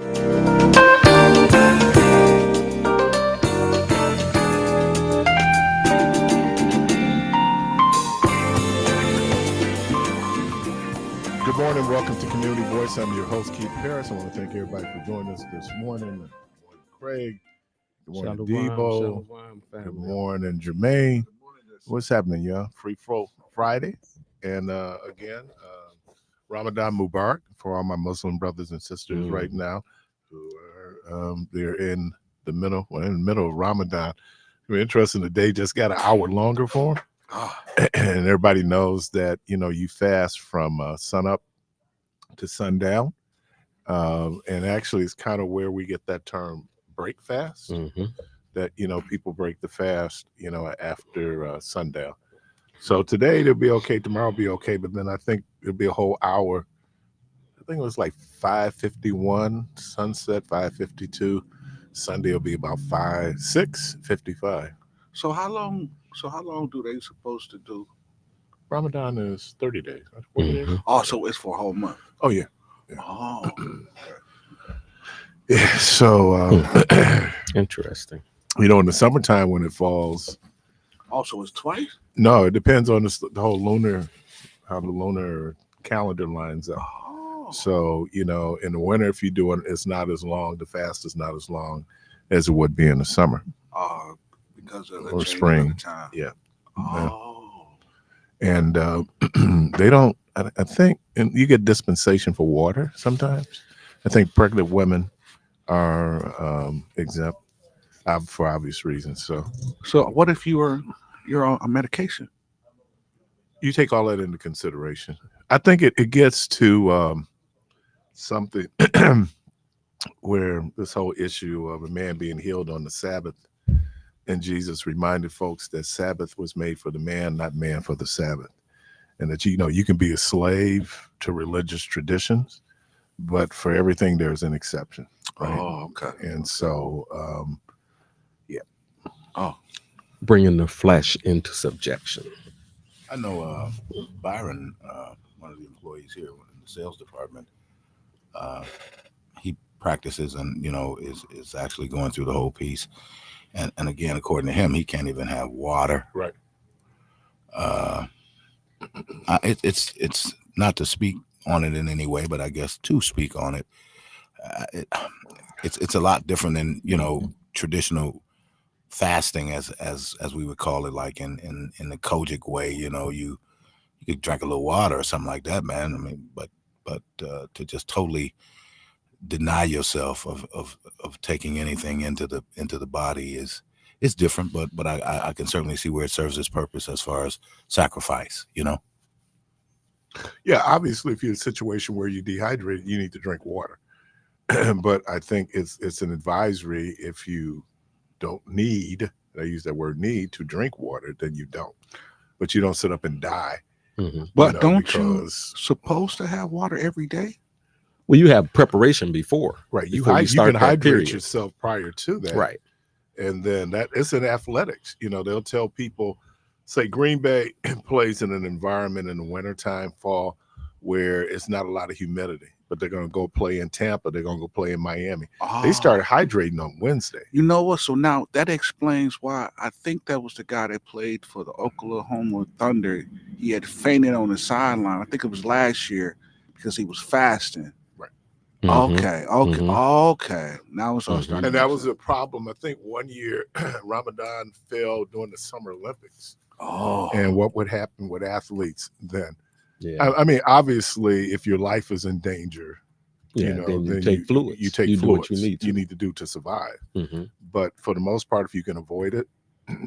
Good morning. Welcome to Community Voice. I'm your host, Keith Parris. I want to thank everybody for joining us this morning. Good morning, Craig. Good morning, Debo. Good morning, Jermaine. What's happening, y'all? Free Throw Friday. And again, Ramadan Mubarak for all my Muslim brothers and sisters right now who are they're in the middle of Ramadan. It's interesting, the day just got an hour longer for them. And everybody knows that, you fast from sun up to sundown. And actually, it's kind of where we get that term break fast, that, people break the fast, after sundown. So today it'll be okay. Tomorrow will be okay. But then I think it'll be a whole hour. I think it was like 5:51 sunset, 5:52. Sunday will be about 6:55. So how long do they supposed to do? Ramadan is 30 days. 40 days. Oh, so it's for a whole month. Oh, yeah. Oh. Yeah. So Interesting. In the summertime when it falls. Also, it's twice? No, it depends on the whole how the lunar calendar lines up. Oh. So, in the winter, if you do it, it's not as long. The fast is not as long as it would be in the summer. Because of the or spring. Time. Yeah. Oh. And they don't, I think, and you get dispensation for water sometimes. I think pregnant women are exempt for obvious reasons. So what if you're on a medication? You take all that into consideration. I think it gets to something where this whole issue of a man being healed on the Sabbath, and Jesus reminded folks that Sabbath was made for the man, not man for the Sabbath. And that, you can be a slave to religious traditions, but for everything, there's an exception. Right? Oh, okay. And so, yeah. Oh. Bringing the flesh into subjection. I know Byron, one of the employees here in the sales department, he practices and, is actually going through the whole piece. And again, according to him, he can't even have water. Right. It's not to speak on it in any way, but I guess to speak on it, it's a lot different than traditional fasting as we would call it, like in the Kojic way. You could drink a little water or something like that, man. I mean, but to just totally deny yourself of taking anything into the body is different, but I can certainly see where it serves its purpose as far as sacrifice, Yeah, obviously, if you're in a situation where you're dehydrated, you need to drink water. But I think it's an advisory. If you don't need, I use that word need, to drink water, then you don't. But you don't sit up and die. But don't you supposed to have water every day? Well, you have preparation before. Right. You can hydrate period. yourself prior to that. Right. And then that it's in athletics. They'll tell people, say Green Bay plays in an environment in the wintertime, fall, where it's not a lot of humidity, but they're going to go play in Tampa. They're going to go play in Miami. They started hydrating on Wednesday. You know what? So now that explains why I think that was the guy that played for the Oklahoma Thunder. He had fainted on the sideline. I think it was last year because he was fasting. Right. Okay. Now it's all starting. And that was a problem. I think one year Ramadan fell during the Summer Olympics. Oh. And what would happen with athletes then? Yeah. I mean, obviously, if your life is in danger, then you take fluids. You take do fluids. what you need to do to survive. Mm-hmm. But for the most part, if you can avoid it,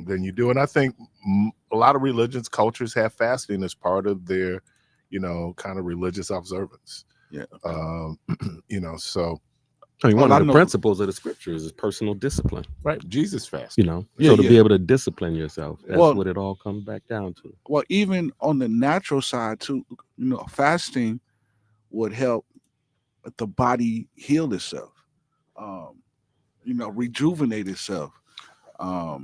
then you do. And I think a lot of religions, cultures have fasting as part of their, kind of religious observance. Yeah. So. I mean, one of the principles of the scriptures is personal discipline. Right. Jesus fast. So to be able to discipline yourself, that's what it all comes back down to. Well, even on the natural side too, fasting would help the body heal itself, rejuvenate itself. Well,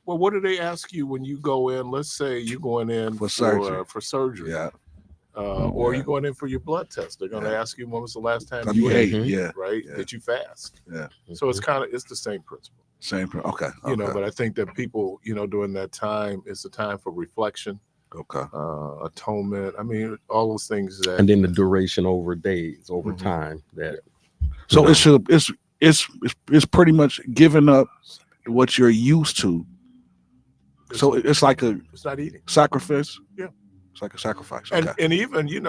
what do they ask you when you go in? Let's say you're going in for surgery. Yeah. or you're going in for your blood test. They're going to ask you when was the last time You ate, right? Yeah. Did you fast? Yeah. So it's the same principle. Okay. You know, but I think that people, during that time, it's a time for reflection. Okay. Atonement. I mean, all those things that. And then the duration over days, over time. That. So it's pretty much giving up what you're used to. So it's like it's not eating sacrifice. Yeah. It's like a sacrifice. Okay. And even, you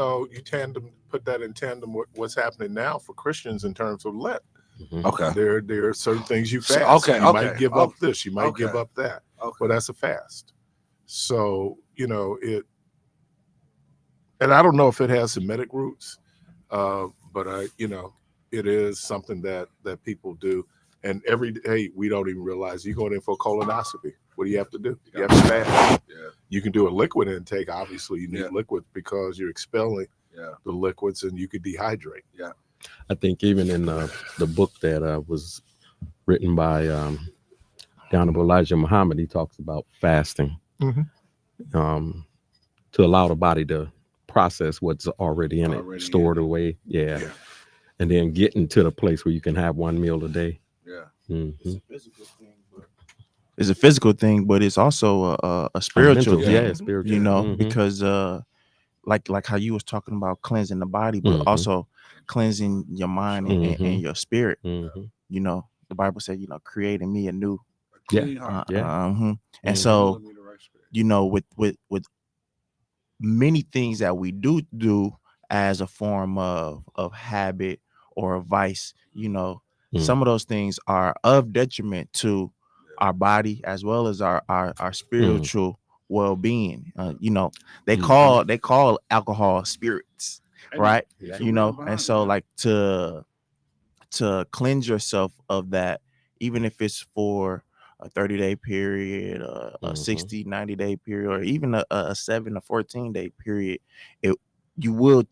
put that in tandem with what's happening now for Christians in terms of Lent. Okay. There are certain things you fast. Okay. You might give up this. You might give up that. Okay. But that's a fast. So, it, and I don't know if it has Semitic roots, but it is something that people do. And every day we don't even realize you're going in for a colonoscopy. What do you have to do? You have to fast. Yeah. You can do a liquid intake. Obviously, you need liquid because you're expelling the liquids and you could dehydrate. Yeah. I think even in the book that was written by the Honorable Elijah Muhammad, he talks about fasting to allow the body to process what's already in it, stored away. Yeah. And then getting to the place where you can have one meal a day. Yeah. Mm-hmm. It's a physical thing, but it's also a spiritual thing. Yeah, spiritual. Because like how you was talking about cleansing the body, but also cleansing your mind and your spirit. The Bible said, creating me anew. And so, with many things that we do as a form of habit or a vice, some of those things are of detriment to our body as well as our spiritual well-being. They call alcohol spirits, right? And so like to cleanse yourself of that, even if it's for a 30-day period, a 60, 90-day period, or even a 7 or 14-day period, you will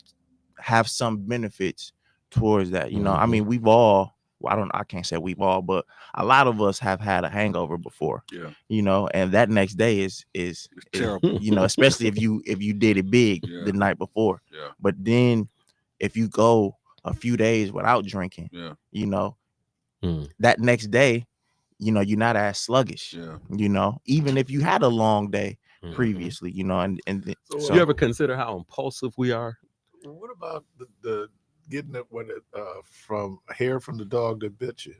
have some benefits towards that. I mean, we've all, I can't say we've all, but a lot of us have had a hangover before. Yeah. And that next day is terrible. Especially if you did it big the night before. Yeah. But then if you go a few days without drinking, that next day, you're not as sluggish. Even if you had a long day previously, So you ever consider how impulsive we are? What about the getting it when it from hair from the dog that bit you?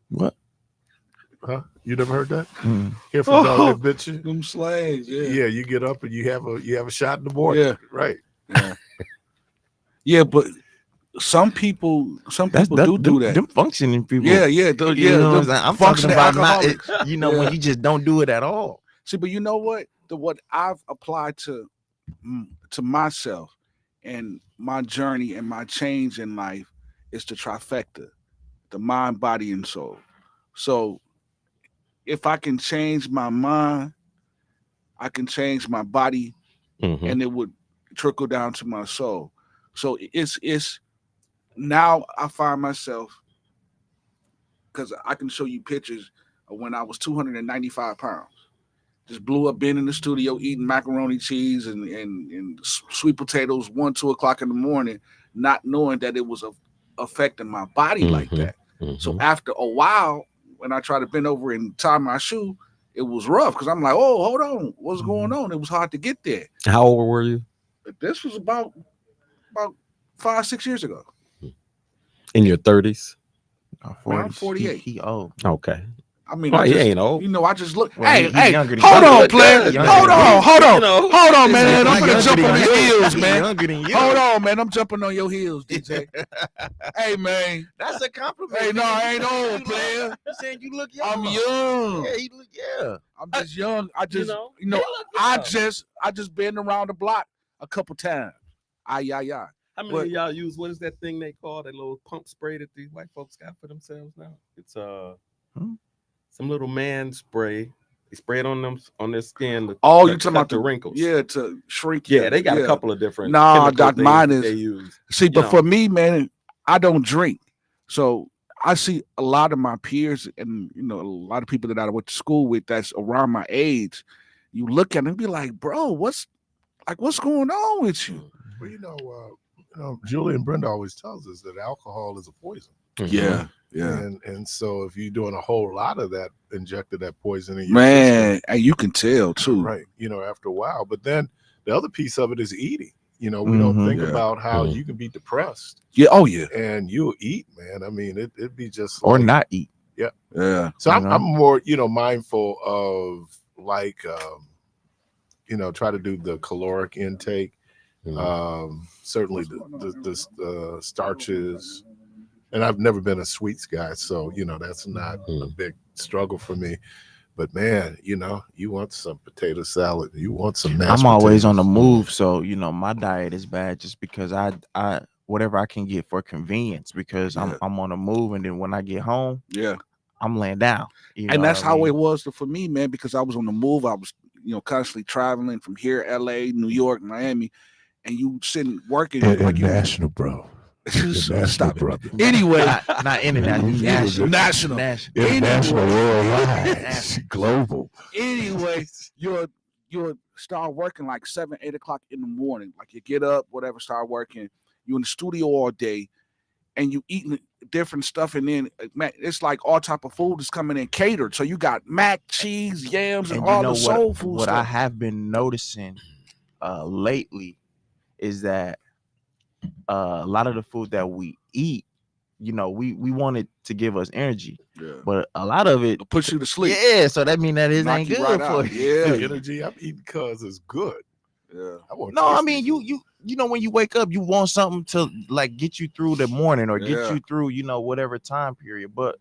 What? Huh? You never heard that? Hair from the dog that bit you? Them slaves, Yeah, you get up and you have a shot in the morning. Yeah. Right. Yeah. Yeah, but some people do that. Them functioning people. Yeah. I'm talking about not, when you just don't do it at all. See, but you know what? What I've applied to myself and my journey and my change in life is the trifecta: the mind, body, and soul. So if I can change my mind, I can change my body, and it would trickle down to my soul. So it's now I find myself, because I can show you pictures of when I was 295 pounds. Just blew up, being in the studio eating macaroni cheese and sweet potatoes 1, 2 o'clock in the morning, not knowing that it was affecting my body like that. So after a while, when I tried to bend over and tie my shoe, it was rough because I'm like, oh, hold on, what's going on? It was hard to get there. How old were you? This was about 5-6 years ago. In your 30s? I'm 48. He old. Okay. I mean, he ain't old. I just look. Well, hey, younger than hold you. on, player. Hold on, hold on, man. I'm gonna Younger jump than on your you. heels, man. Younger than you. Hold on, man. I'm jumping on your heels, DJ. Hey, man. That's a compliment. Hey, no, I ain't old, player. You saying you look young. I'm young. Yeah, he look. Yeah. I'm just young. I just, I just been around the block a couple times. How many of y'all use, what is that thing they call, that little pump spray that these white folks got for themselves now? It's some little man spray. They spray it on their skin. You talking about the wrinkles? Yeah, to shrink. Yeah, they got a couple of different. Nah, Doc, mine is. They use. See, but for me, man, I don't drink, so I see a lot of my peers and a lot of people that I went to school with that's around my age. you look at it and be like, bro, what's going on with you? Well, Julie and Brenda always tells us that alcohol is a poison. Yeah. And so if you're doing a whole lot of that, injected that poison in your system, and you can tell too, right? After a while. But then the other piece of it is eating. We don't think about how you can be depressed. Yeah. Oh yeah. And you'll eat, man. I mean, it'd be just or not eat. Yeah. Yeah. So I'm more, mindful of like, try to do the caloric intake. Certainly the starches. And I've never been a sweets guy, so that's not a big struggle for me. But man, you want some potato salad, you want some mashed I'm always potatoes. on the move, so my diet is bad just because I whatever I can get for convenience because I'm on the move, and then when I get home, I'm laying down. And that's how it was for me, man, because I was on the move. I was constantly traveling from here, LA, New York, Miami, and you sitting working international, bro. Stop it. Anyway, not international, national, international, worldwide, global. Anyway, you'll start working like 7-8 o'clock in the morning. Like you get up, whatever, start working. You're in the studio all day, and you eating different stuff, and then it's like all type of food is coming in catered. So you got mac, cheese, yams, and all the soul food. What stuff. I have been noticing lately is that a lot of the food that we eat, we want it to give us energy, but a lot of it push you to sleep. Yeah, so that means that it ain't good for you. Yeah, the energy I'm eating because it's good. Yeah, I mean you when you wake up, you want something to like get you through the morning or get you through whatever time period. But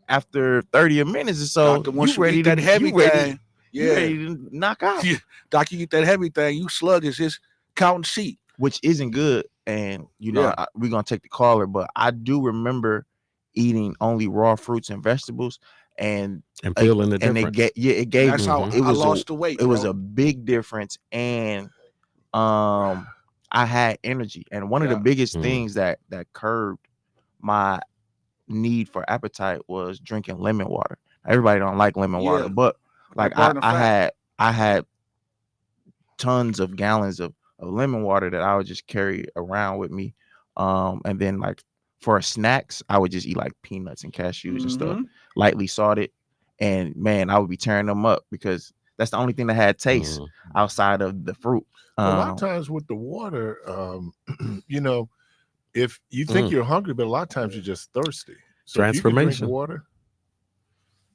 after 30 minutes or so, once you ready to heavy thing, you ready to knock out. Doc, you eat that heavy thing, you sluggish, just counting sheep, which isn't good. And we're gonna take the caller, but I do remember eating only raw fruits and vegetables and feeling the difference. And it gave that's me. How it was I lost the weight. It was a big difference, and I had energy. And one of the biggest things that curbed my need for appetite was drinking lemon water. Everybody don't like lemon water, but like I had tons of gallons of lemon water that I would just carry around with me. And then like for snacks, I would just eat like peanuts and cashews and stuff, lightly salted. And man, I would be tearing them up because that's the only thing that had taste outside of the fruit. A lot of times with the water, if you think you're hungry, but a lot of times you're just thirsty. So transformation. If you can drink water.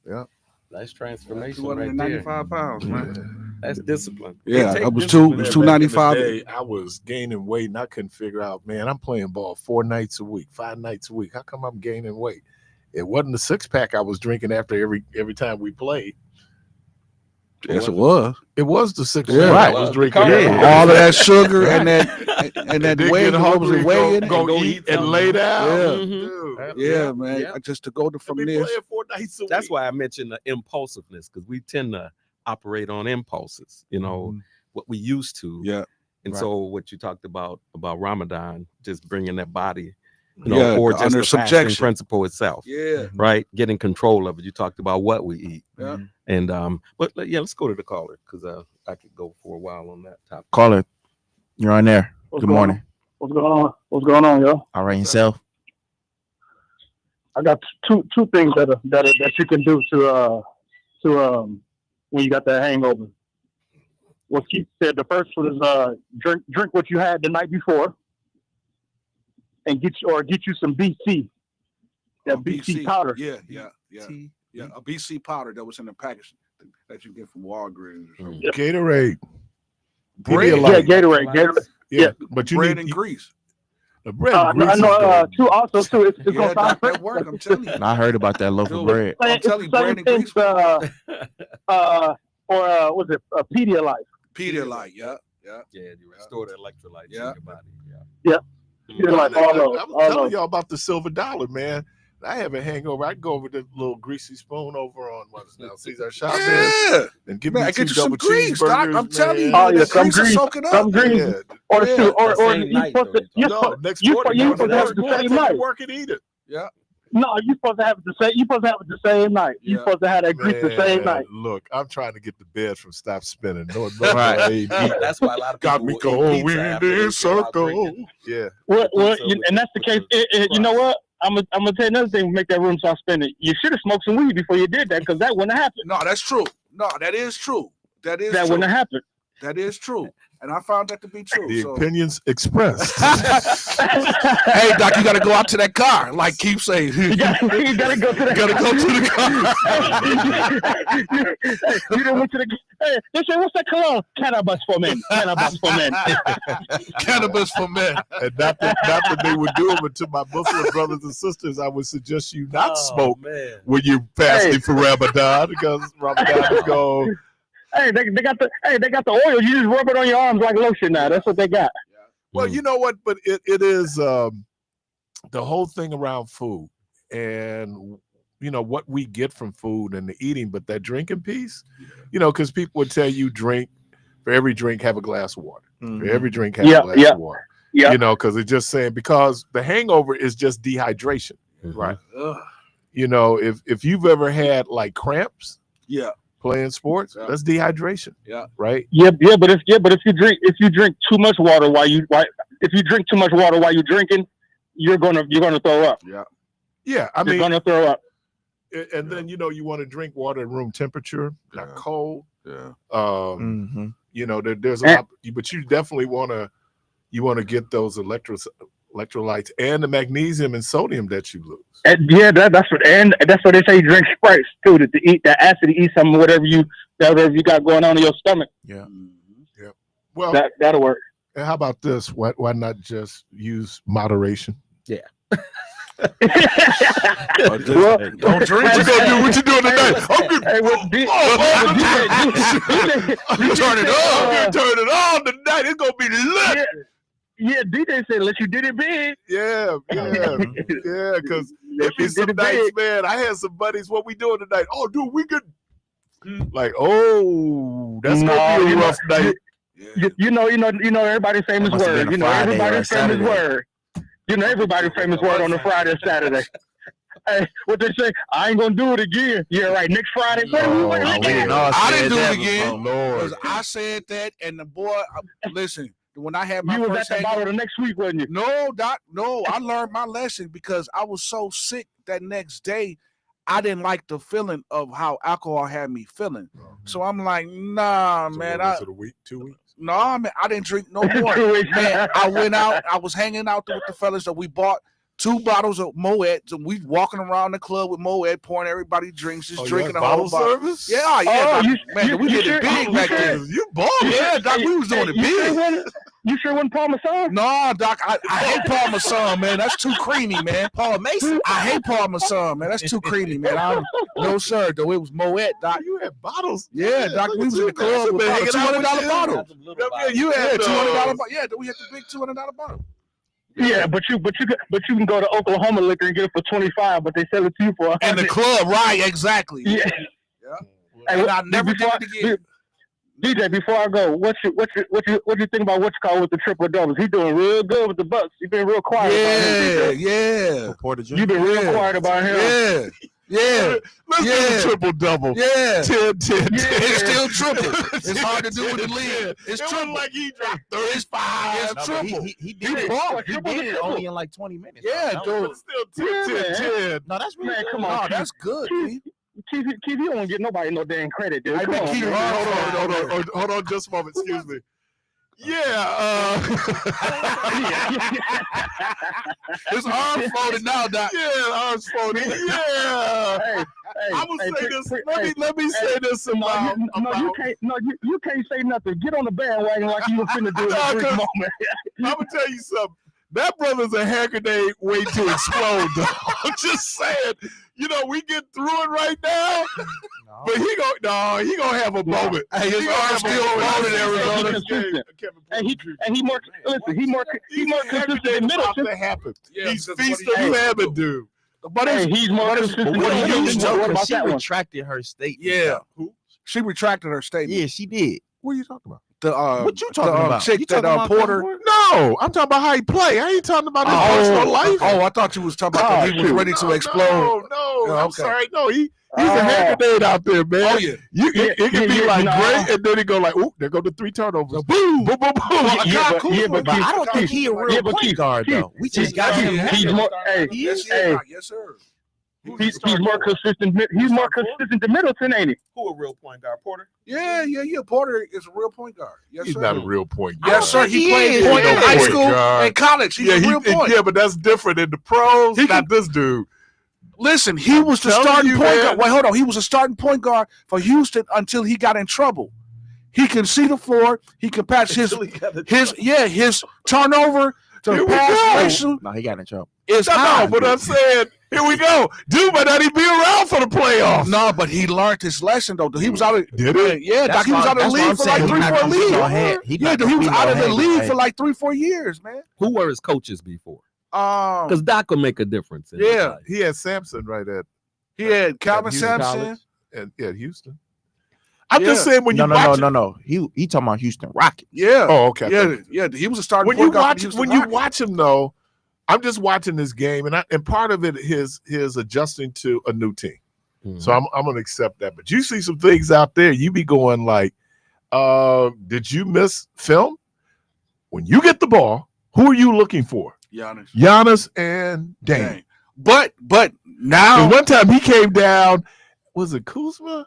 Yeah. Nice transformation. 295 pounds, man. That's discipline. Yeah, I was 295. I was gaining weight and I couldn't figure out, man, I'm playing ball 4 nights a week, 5 nights a week. How come I'm gaining weight? It wasn't the 6-pack I was drinking after every time we played. Yes, it was. It was the 6-pack I was drinking. All of that sugar and that weight. Go eat and lay down. Yeah, man. Just to go from this. 4 nights a week. That's why I mentioned the impulsiveness, because we tend to operate on impulses, what we used to. Yeah. And so what you talked about Ramadan, just bringing that body, or just under the subjection principle itself. Yeah. Right. Getting control of it. You talked about what we eat. Yeah. And but let's go to the caller, because I could go for a while on that topic. Caller, you're on there. Good morning. What's going on? What's going on, yo? All right, yourself. I got two things that you can do to when you got that hangover. What Keith said, the first one is drink what you had the night before, and get you some BC. That BC powder. Yeah. A BC powder that was in the package that you get from Walgreens or something. Gatorade. Gatorade. Yeah, but you bread need and grease. The bread. I know. Too. Also, too. It's gonna sound that work. I'm telling you. I heard about that loaf of bread. I'm telling you, bread and grease. Or was it Pedialyte? Pedialyte. Yeah. You restore the electrolytes in your body. Yeah. Pedialyte. I was telling y'all about the silver dollar, man. I have a hangover. I go over the little greasy spoon over on what is now Caesar Shop. Yeah. And give me I two get you some double grease, Doc. cheeseburgers, I'm telling you. Oh, yeah, some grease. Soak it up. Some grease. Yeah. Or you same supposed night, to No, next you morning. supposed to have the same night. Work and eat it. Yeah. No, you're supposed to have it the same. You're supposed to have it the same night. Yeah. You're supposed to have that grease the same night. Look, I'm trying to get the bed from Stop Spinning. No, Right. That's why a lot of people got me will eat pizza going after in they get out circle. drinking. Yeah. Well, Pizza and that's the case. You know what? I'm gonna tell you another thing to make that room start spinning. You should have smoked some weed before you did that, because that wouldn't have happened. No, that's true. No, that is true. That wouldn't have happened. That is true. And I found that to be true. The opinions expressed. Hey, Doc, you got to go out to that car. Like Keith saying. You gotta go to the car. You didn't went to the. Hey, they said, "What's that cologne?" Cannabis for men. Cannabis for men. Cannabis for men. And not that they would do it, but to my Muslim brothers and sisters, I would suggest you not smoke when you fasting for Ramadan, because Ramadan is going. Hey, they got the oil. You just rub it on your arms like lotion now. That's what they got. Well, you know what? But it is the whole thing around food, and you know what we get from food and the eating, but that drinking piece, you know, because people would tell you for every drink have a glass of water. For every drink have a glass of water. Yeah. You know, because it's just saying, because the hangover is just dehydration. Right. You know, if you've ever had like cramps. Yeah. Playing sports, that's dehydration. Yeah. Right. But if you drink too much water while you're drinking, you're gonna throw up. Yeah. Yeah. I mean, you're gonna throw up. And then you want to drink water at room temperature, not cold. Yeah. You know, there's a lot, but you definitely want to get those electrolytes and the magnesium and sodium that you lose. And that's what they say. You drink Sprite too, to eat that acid, to eat some whatever you got going on in your stomach. Yeah. Yeah. Well, that'll work. And how about this? Why not just use moderation? Yeah. Don't drink. What you doing tonight? You turn it on. Turn it on tonight. It's gonna be lit. Yeah, DJ said, "Let you did it big." Yeah. Because if it's some nights, man, I had some buddies. What we doing tonight? Oh, dude, we could. Like, that's gonna be a rough night. You know, everybody's famous word. You know, everybody's famous word. You know, everybody's famous word on a Friday or Saturday. Hey, what they say? I ain't gonna do it again. Yeah, right. Next Friday. I didn't do it again. Because I said that, and the boy, listen. When I had my you was at the bottle the next week, wasn't you? No, Doc. No, I learned my lesson because I was so sick that next day. I didn't like the feeling of how alcohol had me feeling. So I'm like, nah, so man. Was it a week, 2 weeks? No, man, I didn't drink no more. Man, I went out. I was hanging out with the fellas that we bought 2 bottles of Moet. And we walking around the club with Moet, pouring everybody drinks, just drinking a whole bottle. Service? Yeah. Doc, we did it big back then. You bought it? Yeah, Doc, we was doing it big. You sure wasn't Parmesan? No, Doc, I hate Parmesan, man. That's too creamy, man. Paul Mason. I hate Parmesan, man. That's too creamy, man. No, sir. Though it was Moet, Doc. You had bottles. Yeah, Doc. We was in the club with a $200 bottle. You had $200 bottle. Yeah, we had the big $200 bottle. Yeah, but you can go to Oklahoma Liquor and get it for $25, but they sell it to you for $100. And the club, right? Exactly. Yeah. And I never did it again. DJ, before I go, what you think about what's called with the triple doubles? He's doing real good with the Bucks. He's been real quiet about him. You've been real quiet about him. Let's do the triple double. 10. It's still triple. It's hard to do with the lead. It's triple. Like he dropped 35. It's triple. He did it only in like 20 minutes. Yeah, dude. It's still 10. No, that's really come on. That's good. Keith, you don't want to get nobody no damn credit, dude. Come on, hold on, just a moment. Excuse me. Yeah. His arm folded now, Doc. Yeah, arms folded. Yeah. I'm gonna say this. Let me say this about. You can't say nothing. Get on the bandwagon like you were finna do it at this moment. I'm gonna tell you something. That brother's a Hackerday way to explode, though. I'm just saying. You know, we get through it right now, but he gonna have a moment. Hey, his arm still folded, Arizona. And he more consistent in Middleton. That happened. He's feast of famine, dude. But he's more consistent. She retracted her statement. Yeah. Who? She retracted her statement. Yeah, she did. What are you talking about? What you talking about? Chick You that talking about Porter. No, I'm talking about how he play. I ain't talking about his personal life. Oh, I thought you was talking about that he was ready to explode. No, Yeah, I'm okay. sorry. No, he's a hand grenade out there, man. Oh yeah. It can be like great, and then he go like, "Ooh, there go the 3 turnovers." Boom, boom, boom, boom. But I don't think he a real point guard though. We just got him. He's more. Hey, Yes, hey, yes, sir. he's more consistent. He's more consistent than Middleton, ain't he? Who a real point guard? Porter? Yeah. Porter is a real point guard. Yes, He's sir. not a real point guard. Yes, sir. He played is. point in No high point school guard. and college. He's a real point. Yeah, but that's different in the pros. He Not this dude. Listen, he was the telling starting you, point man. guard. Wait, hold on. He was a starting point guard for Houston until he got in trouble. He can see the floor. He can patch his turnover to Here we pass go. ratio No, he got in trouble. is high. No, but I'm saying, here we go. Dude might not even be around for the playoffs. No, but he learned his lesson though. He was out of Did he? Yeah, Doc, he was out of the league for like 3-4 years. He was out of the league for like 3-4 years, man. Who were his coaches before? Because Doc will make a difference. In his Yeah. life. He had Sampson right at He had Calvin Houston Sampson. at Houston. I'm just Yeah. saying when you watch it- No. He talking about Houston Rockets. Yeah. Oh, okay. Yeah. He was a starting When you point guard. watch for Houston when you Rockets. watch him though, I'm just watching this game, and part of it his adjusting to a new team. Mhm. So I'm gonna accept that. But you see some things out there, you be going like, did you miss film? When you get the ball, who are you looking for? Giannis and Dame. Dang. But now And one time he came down, was it Kuzma?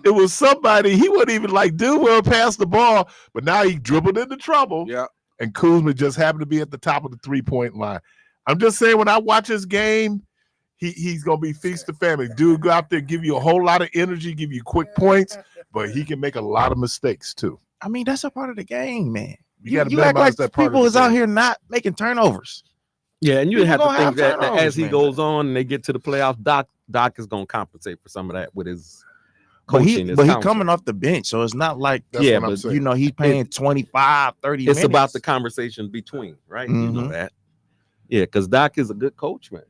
It was somebody, he wouldn't even like do well past the ball, but now he dribbled into trouble. Yeah. And Kuzma just happened to be at the top of the 3-point line. I'm just saying, when I watch his game, he's gonna be feast of family. Dude, go out there, give you a whole lot of energy, give you quick points, but he can make a lot of mistakes too. I mean, that's a part of the game, man. You gotta you act minimize like that part of people the is out game. here not making turnovers. Yeah, and you People have to gonna think have that turnovers, as he man. goes on and they get to the playoffs, Doc is going to compensate for some of that with his But coaching. he his but he counsel. coming off the bench, so it's not like That's Yeah, what I'm but saying. you know he's paying 25, 30 minutes. It's about the conversation between, right? You know Mhm. that. Yeah, because Doc is a good coach, man.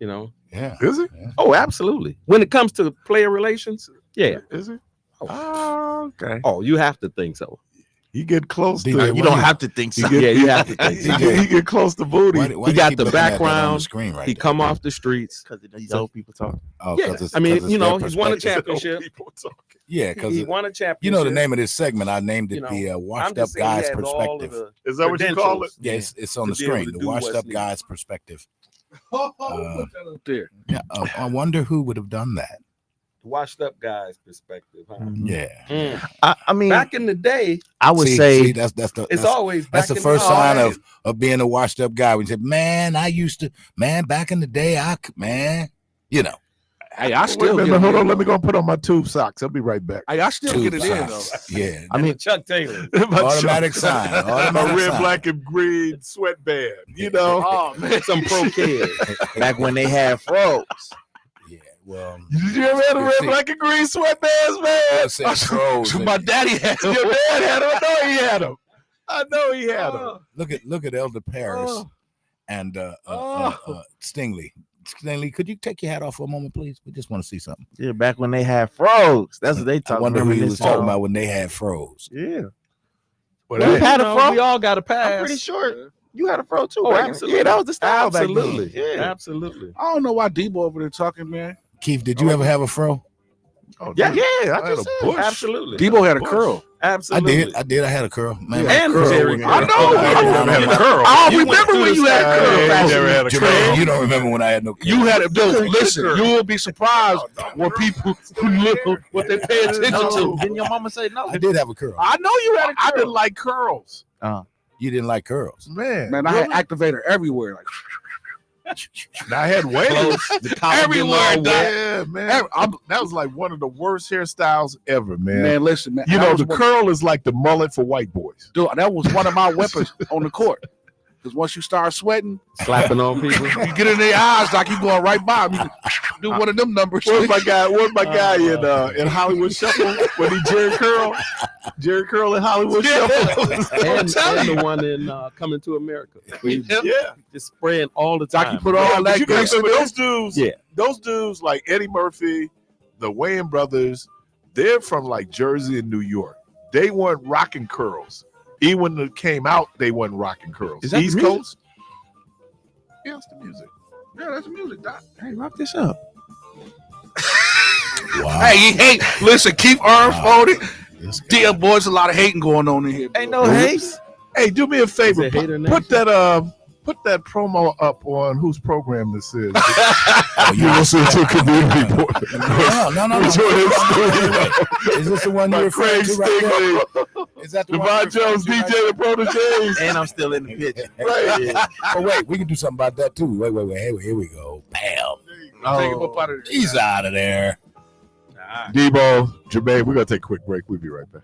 You know. Yeah. Is he? Oh, absolutely. When it comes to player relations, yeah. Is he? Oh, okay. Oh, you have to think so. He get close to DJ, it. You don't have to think so. Yeah, you have to think so. He get close to booty. Why He do got you keep the looking at that on background. the screen right He there? come off the streets. Because these old people talk. Oh, Yeah, 'cause it's- I mean, 'cause it's you know, their he's won a perspective. championship. People talking. Yeah, because He won a championship. you know the name of this segment. I named it You know, the I'm washed up just saying he guy's has all of perspective. the Is that what you call it? credentials. Yeah, it's on to the be able screen. to The do washed what's up needed. guy's perspective. Put that up there. Yeah, I wonder who would have done that. Washed up guy's perspective, huh? Yeah. I mean, Back in the day, I would See, say that's it's that's, always that's back the in first day. sign of being a washed up guy. When you say, "Man, I used to, man, back in the day, you know." Hey, I Wait a still minute, get hold it on. in, Let me though. go and put on my tube socks. I'll be right back. Hey, I still get it in though. Yeah. I mean, Chuck Taylor. My Automatic shirt. sign. My Automatic red, sign. black, and green sweatband. You know. Oh man. Some pro kid. back when they had frogs. Yeah. Well, Did you ever have a red, see. black, and green sweatbands, man? I said pros, So man. my daddy had Your dad had them. I know he had them. I know he had them. Look at Elder Parris and Stingley. Stingley, could you take your hat off for a moment, please? We just want to see something. Yeah, back when they had frogs. That's what they I talking wonder who he was reminiscing talking on. about when they had froze. Yeah, But You hey, had a fro? We all got a pass. I'm pretty sure you had a fro too. Oh, right? absolutely. Yeah, that was the style Absolutely. back then. Yeah, Absolutely. I don't know why Debo over there talking, man. Keith, did you ever have a fro? oh, yeah, dude, yeah. I I had just a said. bush. Absolutely. Debo had a curl. Absolutely. I did. I had a curl. Man, And curl Jerry was- curl. I know. I ain't never had a curl. I You remember went when through you the had style. curl. I ain't Fashion. never had a Jermaine, curl. you don't remember when I had no curl. You had a dude. Listen, you will be surprised when people look what they pay attention to. Didn't your mama say no? I did have a curl. I know you had a I curl. didn't like curls. You didn't like curls. Man. Man, I had activator everywhere. Like And I had waves. everywhere. dog. Yeah, man. That was like one of the worst hairstyles ever, man. Man, listen, man. You that know, was the one- curl is like the mullet for white boys. Dude, that was one of my weapons on the court. Because once you start sweating, Slapping on people. you get in their eyes like you going right by them. You can do one of them numbers. Where's my guy in Hollywood Shuffle when he Jerry Curl in Hollywood Shuffle? and the one in Coming to America. Where he Yeah. just spraying all the Like time. you put all But that you gotta grease in remember there. those dudes. Yeah. Those dudes like Eddie Murphy, the Wayans brothers, they're from like Jersey and New York. They weren't rocking curls. Even when it came out, they weren't rocking curls. Is that East the music? Coast? Yeah, it's the music. Yeah, that's the music, Doc. Hey, rock this up. Wow. Hey, he hate. Listen, keep arms folded. This guy. Dear boys, a lot of hating going on in here. Ain't bro. no hate. Hey, do me a favor. Is it Hater Put that promo up on whose program this is. Oh, You listen to Community Boy. No. Is this the one you're referring Craig to right there? Stingley, Is that the one? Devon you're referring Jones, to right DJ the Proteges. And I'm still in the picture. Right. Yeah. Oh wait, we can do something about that too. Wait. Here we go. Bam. Take him up out of there. He's out of there. Debo, Jermaine, we're going to take a quick break. We'll be right back.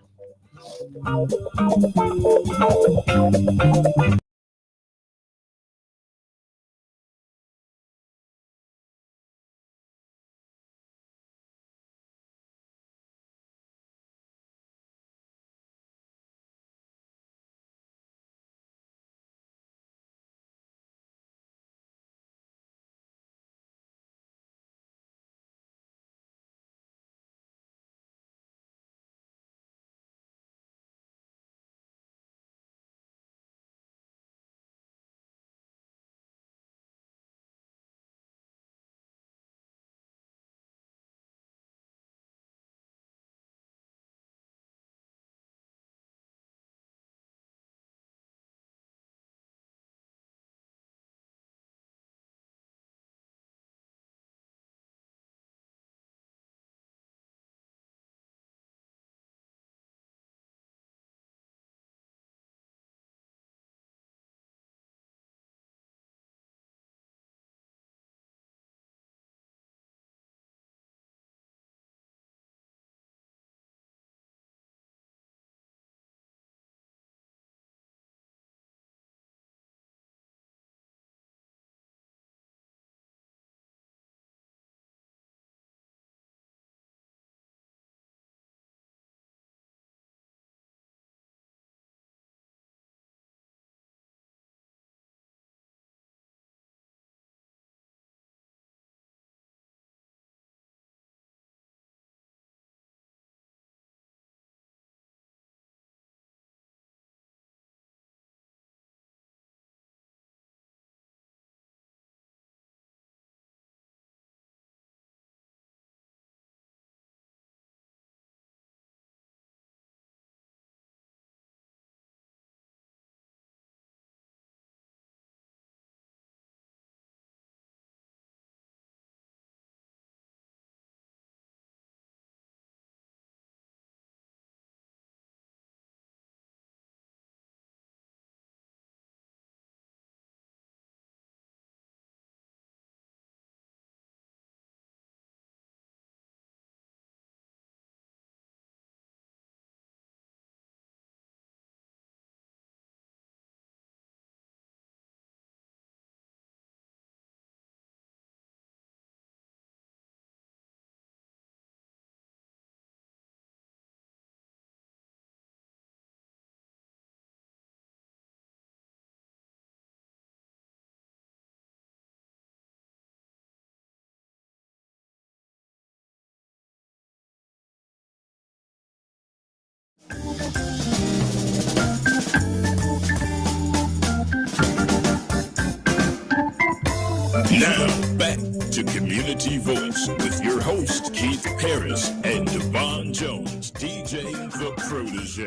Now, back to Community Voice with your host, Keith Parris and Devon Jones, DJ The Protege.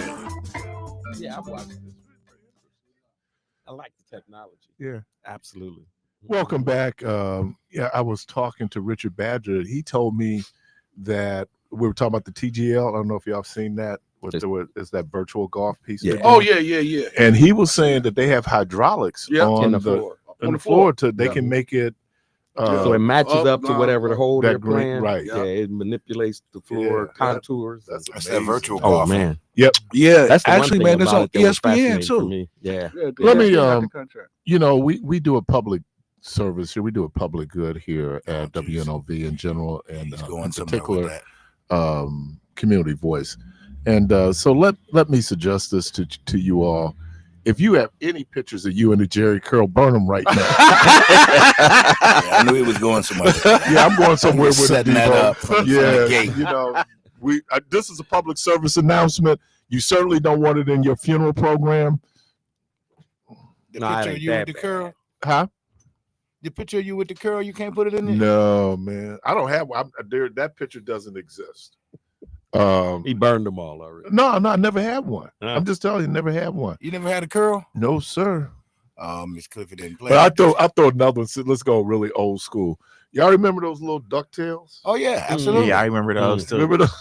Yeah, I've watched this. I like the technology. Yeah. Absolutely. Welcome back. Yeah, I was talking to Richard Badger. He told me that we were talking about the TGL. I don't know if y'all have seen that. Is that virtual golf piece? Yeah. Oh, yeah. And he was saying that they have hydraulics on the floor. On the floor to they can make it so it matches up to whatever the hole they're playing. Right. Yeah, it manipulates the floor contours. That's that virtual Oh golf. man. Yep. Yeah. That's the Actually, one thing man, it's about on it that was fascinating ESPN for too. me. Yeah. Let me, got the contract. you know, we do a public service here. We do a public good here at WNOV in general, and He's going in somewhere with particular, that. Community Voice. And so let me suggest this to you all. If you have any pictures of you and the Jerry curl, burn them right now. I knew he was going somewhere. Yeah, I'm going somewhere with setting that up from yeah, the gate. you know, this is a public service announcement. You certainly don't want it in your funeral program. The No, it picture of ain't you that with the bad. curl. Huh? The picture of you with the curl, you can't put it in there. No, man. I don't have that picture doesn't exist. He burned them all already. No, I never had one. Huh? I'm just telling you, never had one. You never had a curl? No, sir. Miss Clifford didn't play. But I throw another one. So let's go really old school. Y'all remember those little DuckTales? Oh yeah, absolutely. Yeah, I remember those too. Remember those?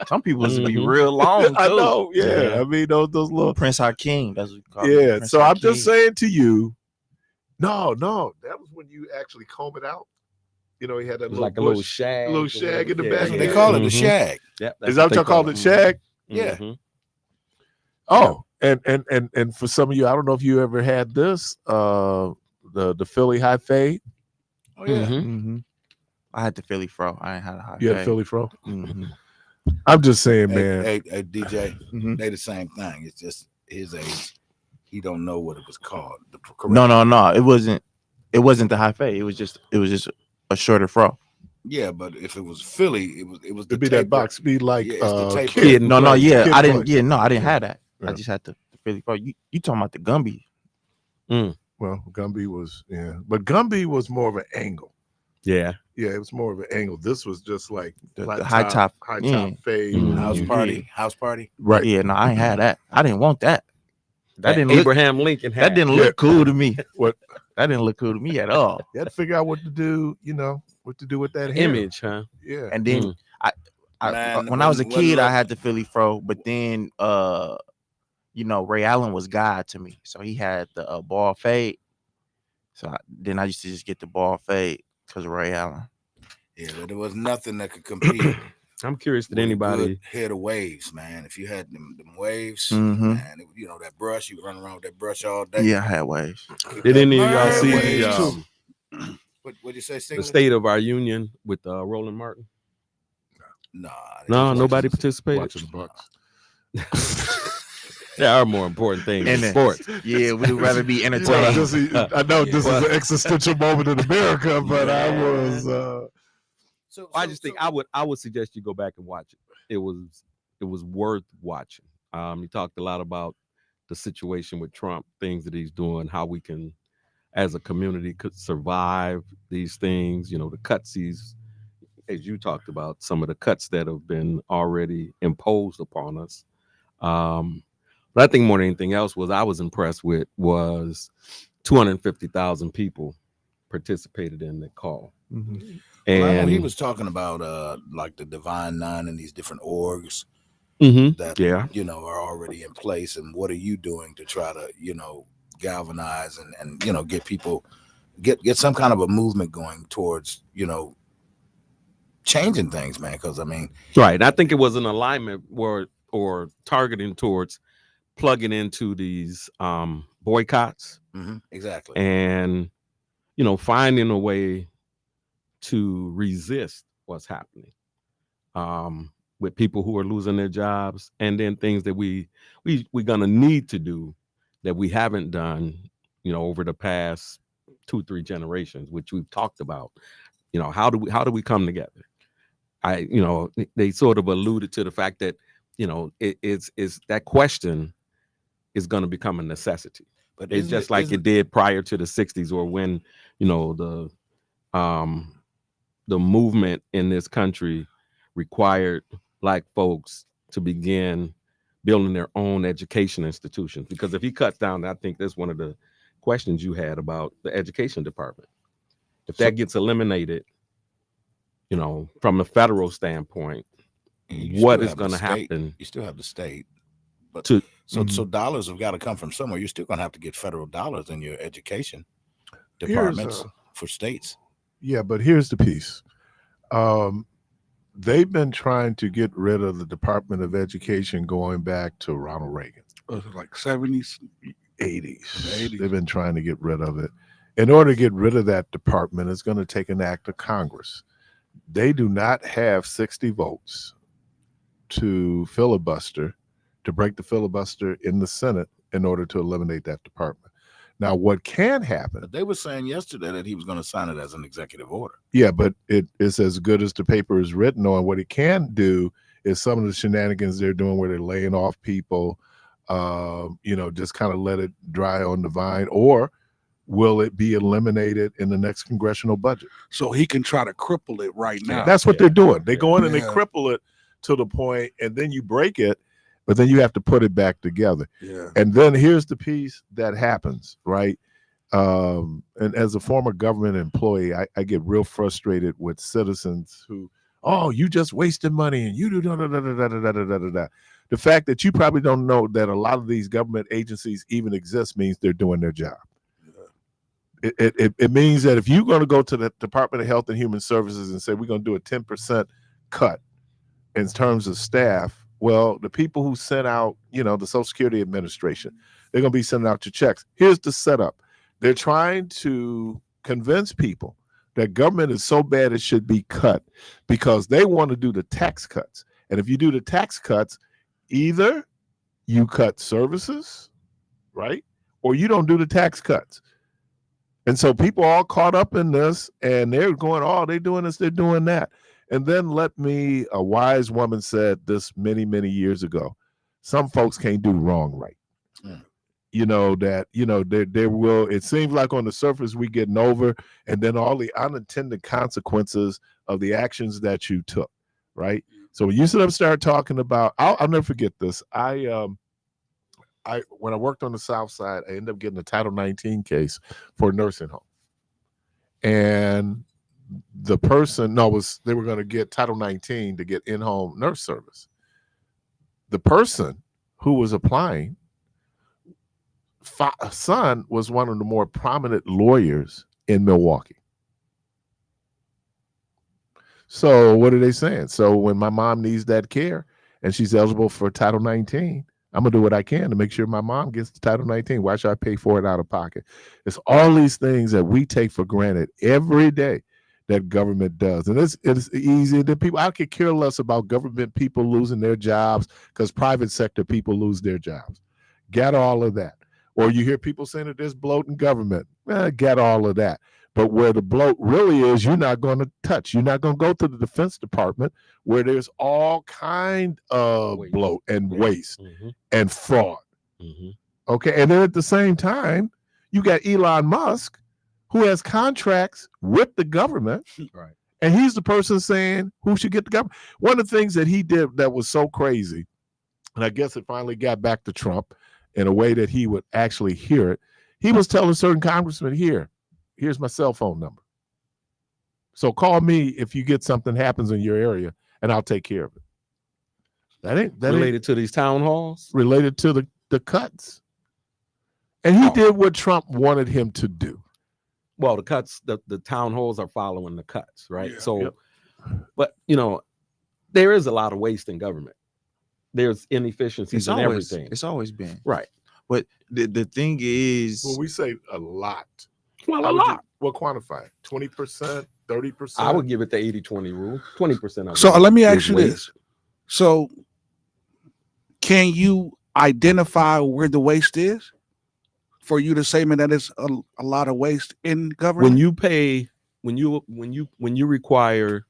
Some people used to be real long too. I know. Yeah. Yeah. I mean those little. Prince Hakeem, that's what we call it. Yeah. Prince So I'm Hakeem. just saying to you. No, that was when you actually comb it out. You know, he had that It was little like a little bush, shag. little shag in the back. That's what they call it, the Mhm. shag. Yep, Is that what y'all call it, shag? Yeah. Mhm. Oh, and for some of you, I don't know if you ever had this, the Philly high fade. Oh yeah. Mhm. I had the Philly fro. I ain't had a high You had a fade. Philly fro. Mhm. I'm just saying, Hey, man. hey, DJ, Mhm. they the same thing. It's just his age. He don't know what it was called. The correct No. name. It wasn't the high fade. It was just a shorter fro. Yeah, but if it was Philly, it was the It'd be that taper. box, be like Yeah, it's the taper. kid. No, play. yeah. Kid I didn't. play. Yeah, no, I didn't Yeah. have that. Yeah. I just had the Philly fro. You talking about the Gumby? Well, Gumby was but Gumby was more of an angle. Yeah. Yeah, it was more of an angle. This was just like The flat high top. high Yeah. top fade. Mhm. House Yeah. party. House party. Right. Yeah, no, I ain't had that. I didn't want that. That didn't look. Abraham Lincoln hat. That didn't Yeah. look cool to me. What? That didn't look cool to me at all. You had to figure out what to do. You know what to do with that hair. image, huh? Yeah. And then Mm. I Man, when I was a wasn't kid, I look- had the Philly fro, but then Ray Allen was God to me, so he had the ball fade. So then I used to just get the ball fade because of Ray Allen. Yeah, but there was nothing that could compete. I'm curious, did with a anybody? good head of waves, man? If you had them waves, Mhm. man, that brush, you run around with that brush all day. Yeah, I had waves. Keep Did that any of y'all man see waves. the What'd you say, the Stingley? State of Our Union with Roland Martin? Nah, I didn't No, watch nobody it. participated. Watching the Bucks. There are more important things in And then- sports. Yeah, we'd rather be You know, entertained. I know this Well- is an existential moment in America, but I was I just think I would suggest you go back and watch it. It was worth watching. He talked a lot about the situation with Trump, things that he's doing, how we can, as a community, could survive these things. The cuts as you talked about, some of the cuts that have been already imposed upon us. But I think more than anything else I was impressed with was 250,000 people participated in the call. Mhm. Well, I know And he was talking about like the Divine Nine and these different orgs Mhm. that Yeah. are already in place, and what are you doing to try to galvanize and get people get some kind of a movement going towards changing things, man? Because I mean, Right. And I think it was an alignment or targeting towards plugging into these boycotts exactly. and finding a way to resist what's happening with people who are losing their jobs, and then things that we're gonna need to do that we haven't done over the past 2-3 generations, which we've talked about. How do we come together? They sort of alluded to the fact that it's that question is going to become a necessity. But It's just like it did prior to the 60s, or when the movement in this country required Black folks to begin building their own education institutions. Because if he cuts down, I think that's one of the questions you had about the education department. If that gets eliminated, from the federal standpoint, what is going to happen? You still have the state, but To so dollars have got to come from somewhere. You're still going to have to get federal dollars in your education departments for states. Yeah, but here's the piece. They've been trying to get rid of the Department of Education going back to Ronald Reagan. Was it like 70s? 80s. They've been trying to get rid of it. In order to get rid of that department, it's going to take an act of Congress. They do not have 60 votes to filibuster, to break the filibuster in the Senate in order to eliminate that department. Now, what can happen? But they were saying yesterday that he was going to sign it as an executive order. Yeah, but it is as good as the paper is written on. What it can do is some of the shenanigans they're doing where they're laying off people, just kind of let it dry on the vine, or will it be eliminated in the next congressional budget? So he can try to cripple it right now. That's what they're doing. They go in and they cripple it to the point, and then you break it, but then you have to put it back together. Yeah. And then here's the piece that happens, right? And as a former government employee, I get real frustrated with citizens who, oh, you just wasted money and you do da da da da da da da da da. The fact that you probably don't know that a lot of these government agencies even exist means they're doing their job. It means that if you're going to go to the Department of Health and Human Services and say we're going to do a 10% cut in terms of staff, well, the people who sent out, the Social Security Administration, they're going to be sending out your checks. Here's the setup. They're trying to convince people that government is so bad it should be cut because they want to do the tax cuts. And if you do the tax cuts, either you cut services, right? Or you don't do the tax cuts. And so people are all caught up in this, and they're going, oh, they're doing this, they're doing that. And then a wise woman said this many, many years ago, some folks can't do wrong right. There will, it seems like on the surface we getting over, and then all the unintended consequences of the actions that you took, right? So when you sit up and start talking about, I'll never forget this. When I worked on the South Side, I ended up getting a Title 19 case for a nursing home. And the person, they were going to get Title 19 to get in-home nurse service. The person who was applying, son was one of the more prominent lawyers in Milwaukee. So what are they saying? So when my mom needs that care and she's eligible for Title 19, I'm going to do what I can to make sure my mom gets the Title 19. Why should I pay for it out of pocket? It's all these things that we take for granted every day that government does. And it's easy that people, I could care less about government people losing their jobs because private sector people lose their jobs. Get all of that. Or you hear people saying that there's bloat in government. Get all of that. But where the bloat really is, you're not going to touch. You're not going to go to the Defense Department where there's all kind of bloat and waste and fraud. Okay. And then at the same time, you got Elon Musk, who has contracts with the government. Right. And he's the person saying who should get the government. One of the things that he did that was so crazy, and I guess it finally got back to Trump in a way that he would actually hear it. He was telling certain congressmen, here's my cell phone number. So call me if you get something happens in your area, and I'll take care of it. That ain't related to these town halls? Related to the cuts. And he did what Trump wanted him to do. Well, the cuts, the town halls are following the cuts, right? Yeah. So, but, there is a lot of waste in government. There's inefficiencies in everything. It's always been. Right. But the thing is... Well, we say a lot. Well, a lot. What quantify? 20%, 30%? I would give it the 80-20 rule. 20%. So let me ask you this. So can you identify where the waste is for you to say, man, that is a lot of waste in government? When you pay, when you require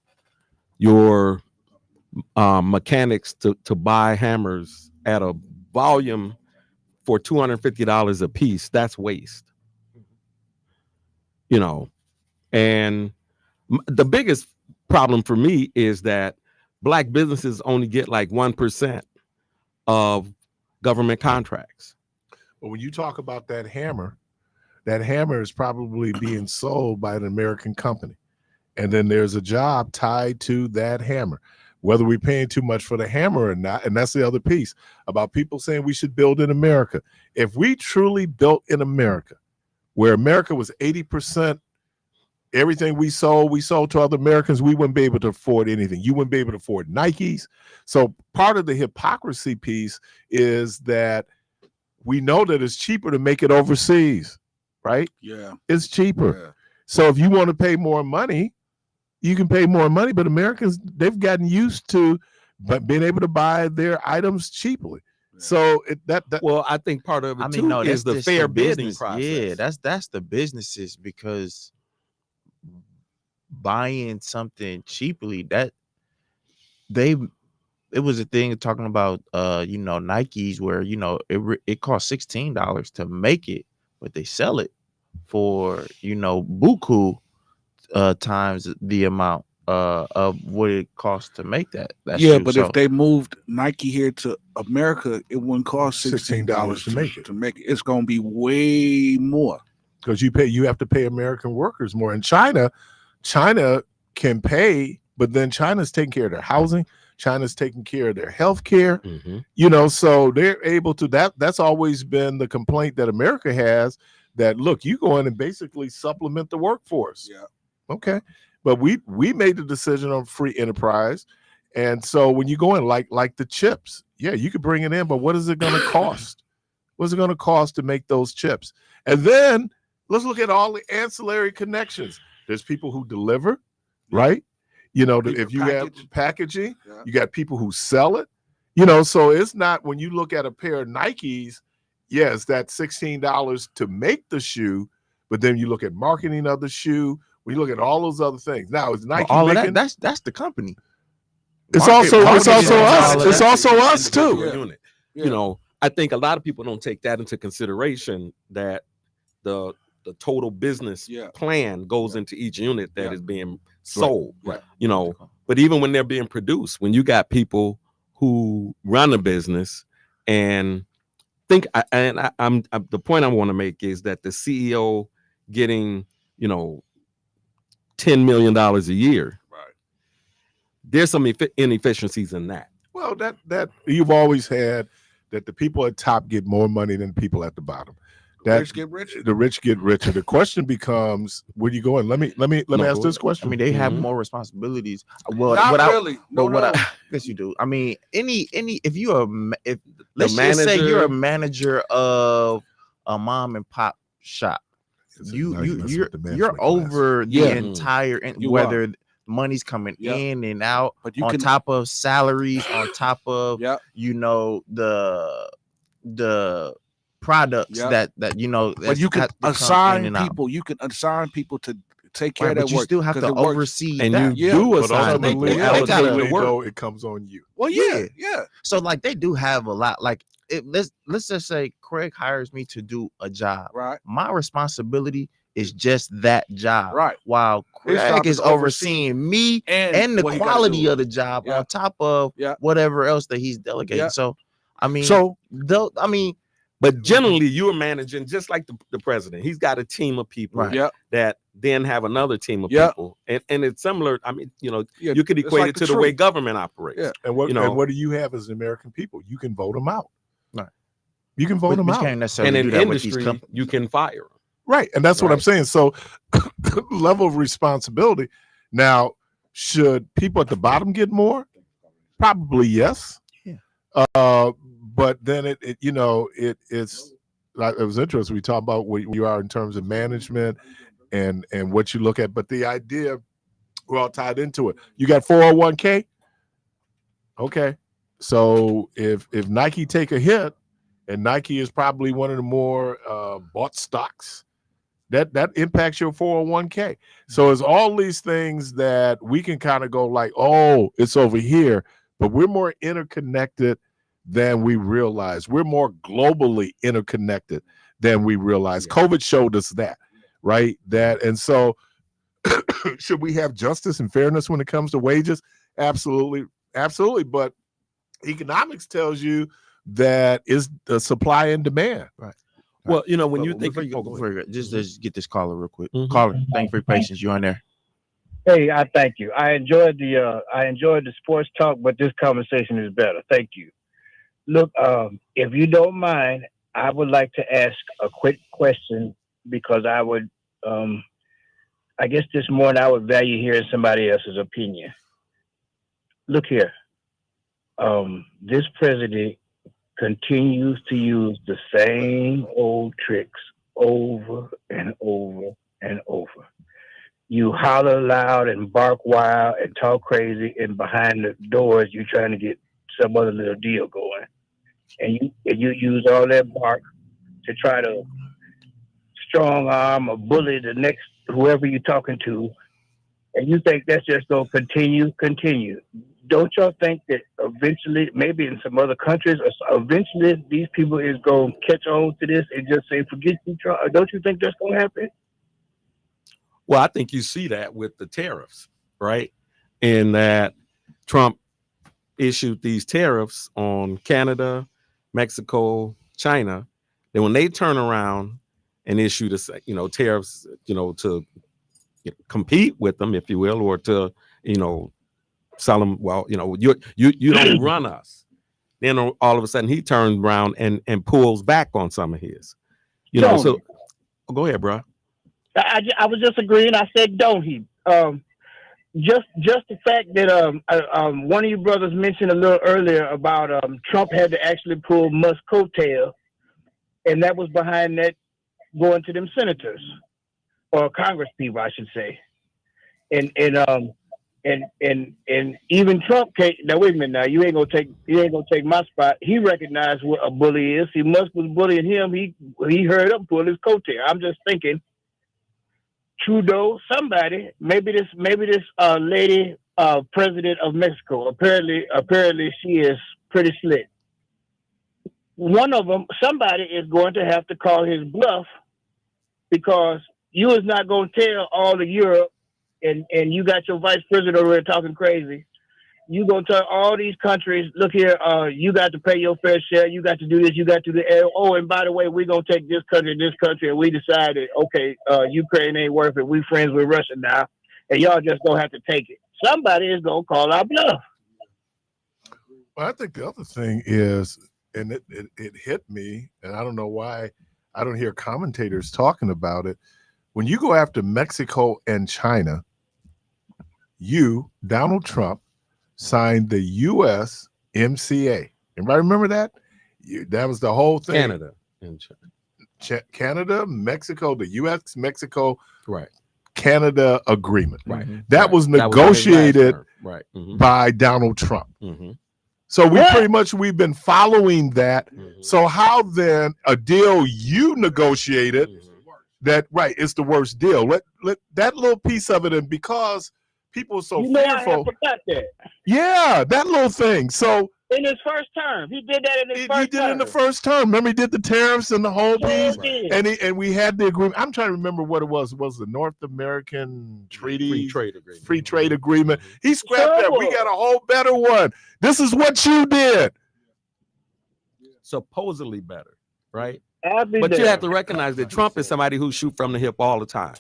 your mechanics to buy hammers at a volume for $250 a piece, that's waste. And the biggest problem for me is that Black businesses only get like 1% of government contracts. But when you talk about that hammer is probably being sold by an American company. And then there's a job tied to that hammer, whether we're paying too much for the hammer or not. And that's the other piece about people saying we should build in America. If we truly built in America, where America was 80%, everything we sold to other Americans, we wouldn't be able to afford anything. You wouldn't be able to afford Nikes. So part of the hypocrisy piece is that we know that it's cheaper to make it overseas, right? Yeah. It's cheaper. Yeah. So if you want to pay more money, you can pay more money, but Americans, they've gotten used to being able to buy their items cheaply. So well, I think part of it is the fair bidding process. Yeah, that's the businesses, because buying something cheaply, that it was a thing talking about Nikes where it costs $16 to make it, but they sell it for buku times the amount of what it costs to make that yeah, shoe. but if they moved Nike here to America, it wouldn't cost $16 to make it. It's gonna be way more. Because you have to pay American workers more. In China can pay, but then China's taking care of their housing. China's taking care of their health care. So they're able to that's always been the complaint that America has, that look, you go in and basically supplement the workforce. Yeah. Okay. But we made the decision on free enterprise. And so when you go in like the chips, yeah, you could bring it in, but what is it going to cost? What's it going to cost to make those chips? And then let's look at all the ancillary connections. There's people who deliver, right? If you have packaging, you got people who sell it, so it's not, when you look at a pair of Nikes, yes, that's $16 to make the shoe, but then you look at marketing of the shoe, when you look at all those other things. Now, is Nike all making, of that? That's the company. It's also us. It's also us too. Yeah. I think a lot of people don't take that into consideration, that the total business plan goes into each unit that is being sold. Right. But even when they're being produced, when you got people who run a business and think, I'm the point I want to make is that the CEO getting, $10 million a year. Right. There's some inefficiencies in that. Well, that you've always had, that the people at top get more money than the people at the bottom. The rich get richer. The rich get richer. The question becomes, where you going? Let me ask this question. I mean, they have more responsibilities. Well, not really. Yes, you do. I mean, if let's just say you're a manager of a mom and pop shop, you're over the entire, whether money's coming in and out, but on top of salaries, on top of the products that but you can assign people. You can assign people to take care of that but you work. still have to oversee and that. you do assign people. It comes on you. Well, yeah. So like they do have a lot. Like let's just say Craig hires me to do a job. Right. My responsibility is just that job. Right. While Craig is overseeing me and the quality of the job on top of whatever else that he's delegating. So I mean, but generally you're managing just like the president. He's got a team of people that then have another team of people. And it's similar. I mean, you could equate it to the way government operates. Yeah. And what do you have as American people? You can vote them out. Right. You can vote them out. Can't necessarily and in do that industry, with these companies. you can fire them. Right. And that's what I'm saying. So level of responsibility. Now, should people at the bottom get more? Probably yes. Yeah. But then it's like, it was interesting. We talked about where you are in terms of management and what you look at, but the idea, we're all tied into it. You got 401k. Okay. So if Nike take a hit, and Nike is probably one of the more bought stocks, that impacts your 401k. So it's all these things that we can kind of go like, oh, it's over here, but we're more interconnected than we realize. We're more globally interconnected than we realize. COVID showed us that, right? And so should we have justice and fairness when it comes to wages? Absolutely. Absolutely. But economics tells you that is the supply and demand. Right. Well, when you think, just get this caller real quick. Caller, thank you for your patience. You on there? Hey, I thank you. I enjoyed the sports talk, but this conversation is better. Thank you. Look, if you don't mind, I would like to ask a quick question, because I would, I guess this morning I would value hearing somebody else's opinion. Look here, this president continues to use the same old tricks over and over and over. You holler loud and bark wild and talk crazy, and behind the doors you're trying to get some other little deal going. And you use all that bark to try to strong arm or bully the next whoever you're talking to, and you think that's just gonna continue. don't y'all think that eventually, maybe in some other countries, eventually these people is going to catch on to this and just say, forget you, Trump? Don't you think that's going to happen? Well, I think you see that with the tariffs, right? In that Trump issued these tariffs on Canada, Mexico, China. Then when they turn around and issue the, tariffs, to compete with them, if you will, or to, sell them, well, you don't run us. Then all of a sudden he turns around and pulls back on some of his, so go ahead, bro. I was just agreeing. I said, don't he? Just the fact that one of you brothers mentioned a little earlier about Trump had to actually pull Musk's coattail, and that was behind that going to them senators or Congress people, I should say, and even Trump can't. Now wait a minute. Now you ain't gonna take my spot. He recognized what a bully is. See, Musk was bullying him. He heard up pull his coattail. I'm just thinking. Trudeau, somebody, maybe this lady, president of Mexico. Apparently, she is pretty slick. One of them, somebody is going to have to call his bluff because you is not going to tell all of Europe, and you got your vice president over there talking crazy. You going to tell all these countries, look here, you got to pay your fair share. You got to do this. You got to do that. Oh, and by the way, we're going to take this country, and we decided, okay, Ukraine ain't worth it. We friends with Russia now, and y'all just don't have to take it. Somebody is going to call our bluff. Well, I think the other thing is, and it hit me, and I don't know why I don't hear commentators talking about it. When you go after Mexico and China, Donald Trump, signed the USMCA. Anybody remember that? That was the whole thing. Canada and Canada, Mexico, the US-Mexico, right? Canada agreement. Right. That was negotiated right. by Donald Trump. Mm-hmm. So we've been following that. Mm-hmm. So how then a deal you negotiated that it's the worst deal. Let that little piece of it, and because people are so fearful. I forgot that. Yeah, that little thing. So in his first term, he did that in his first term. He did it in the first term. Remember, he did the tariffs and the whole piece, and we had the agreement. I'm trying to remember what it was. It was the North American Treaty, Free Trade Agreement. He scrapped that. We got a whole better one. This is what you did. Supposedly better, right? But you have to recognize that Trump is somebody who shoots from the hip all the time,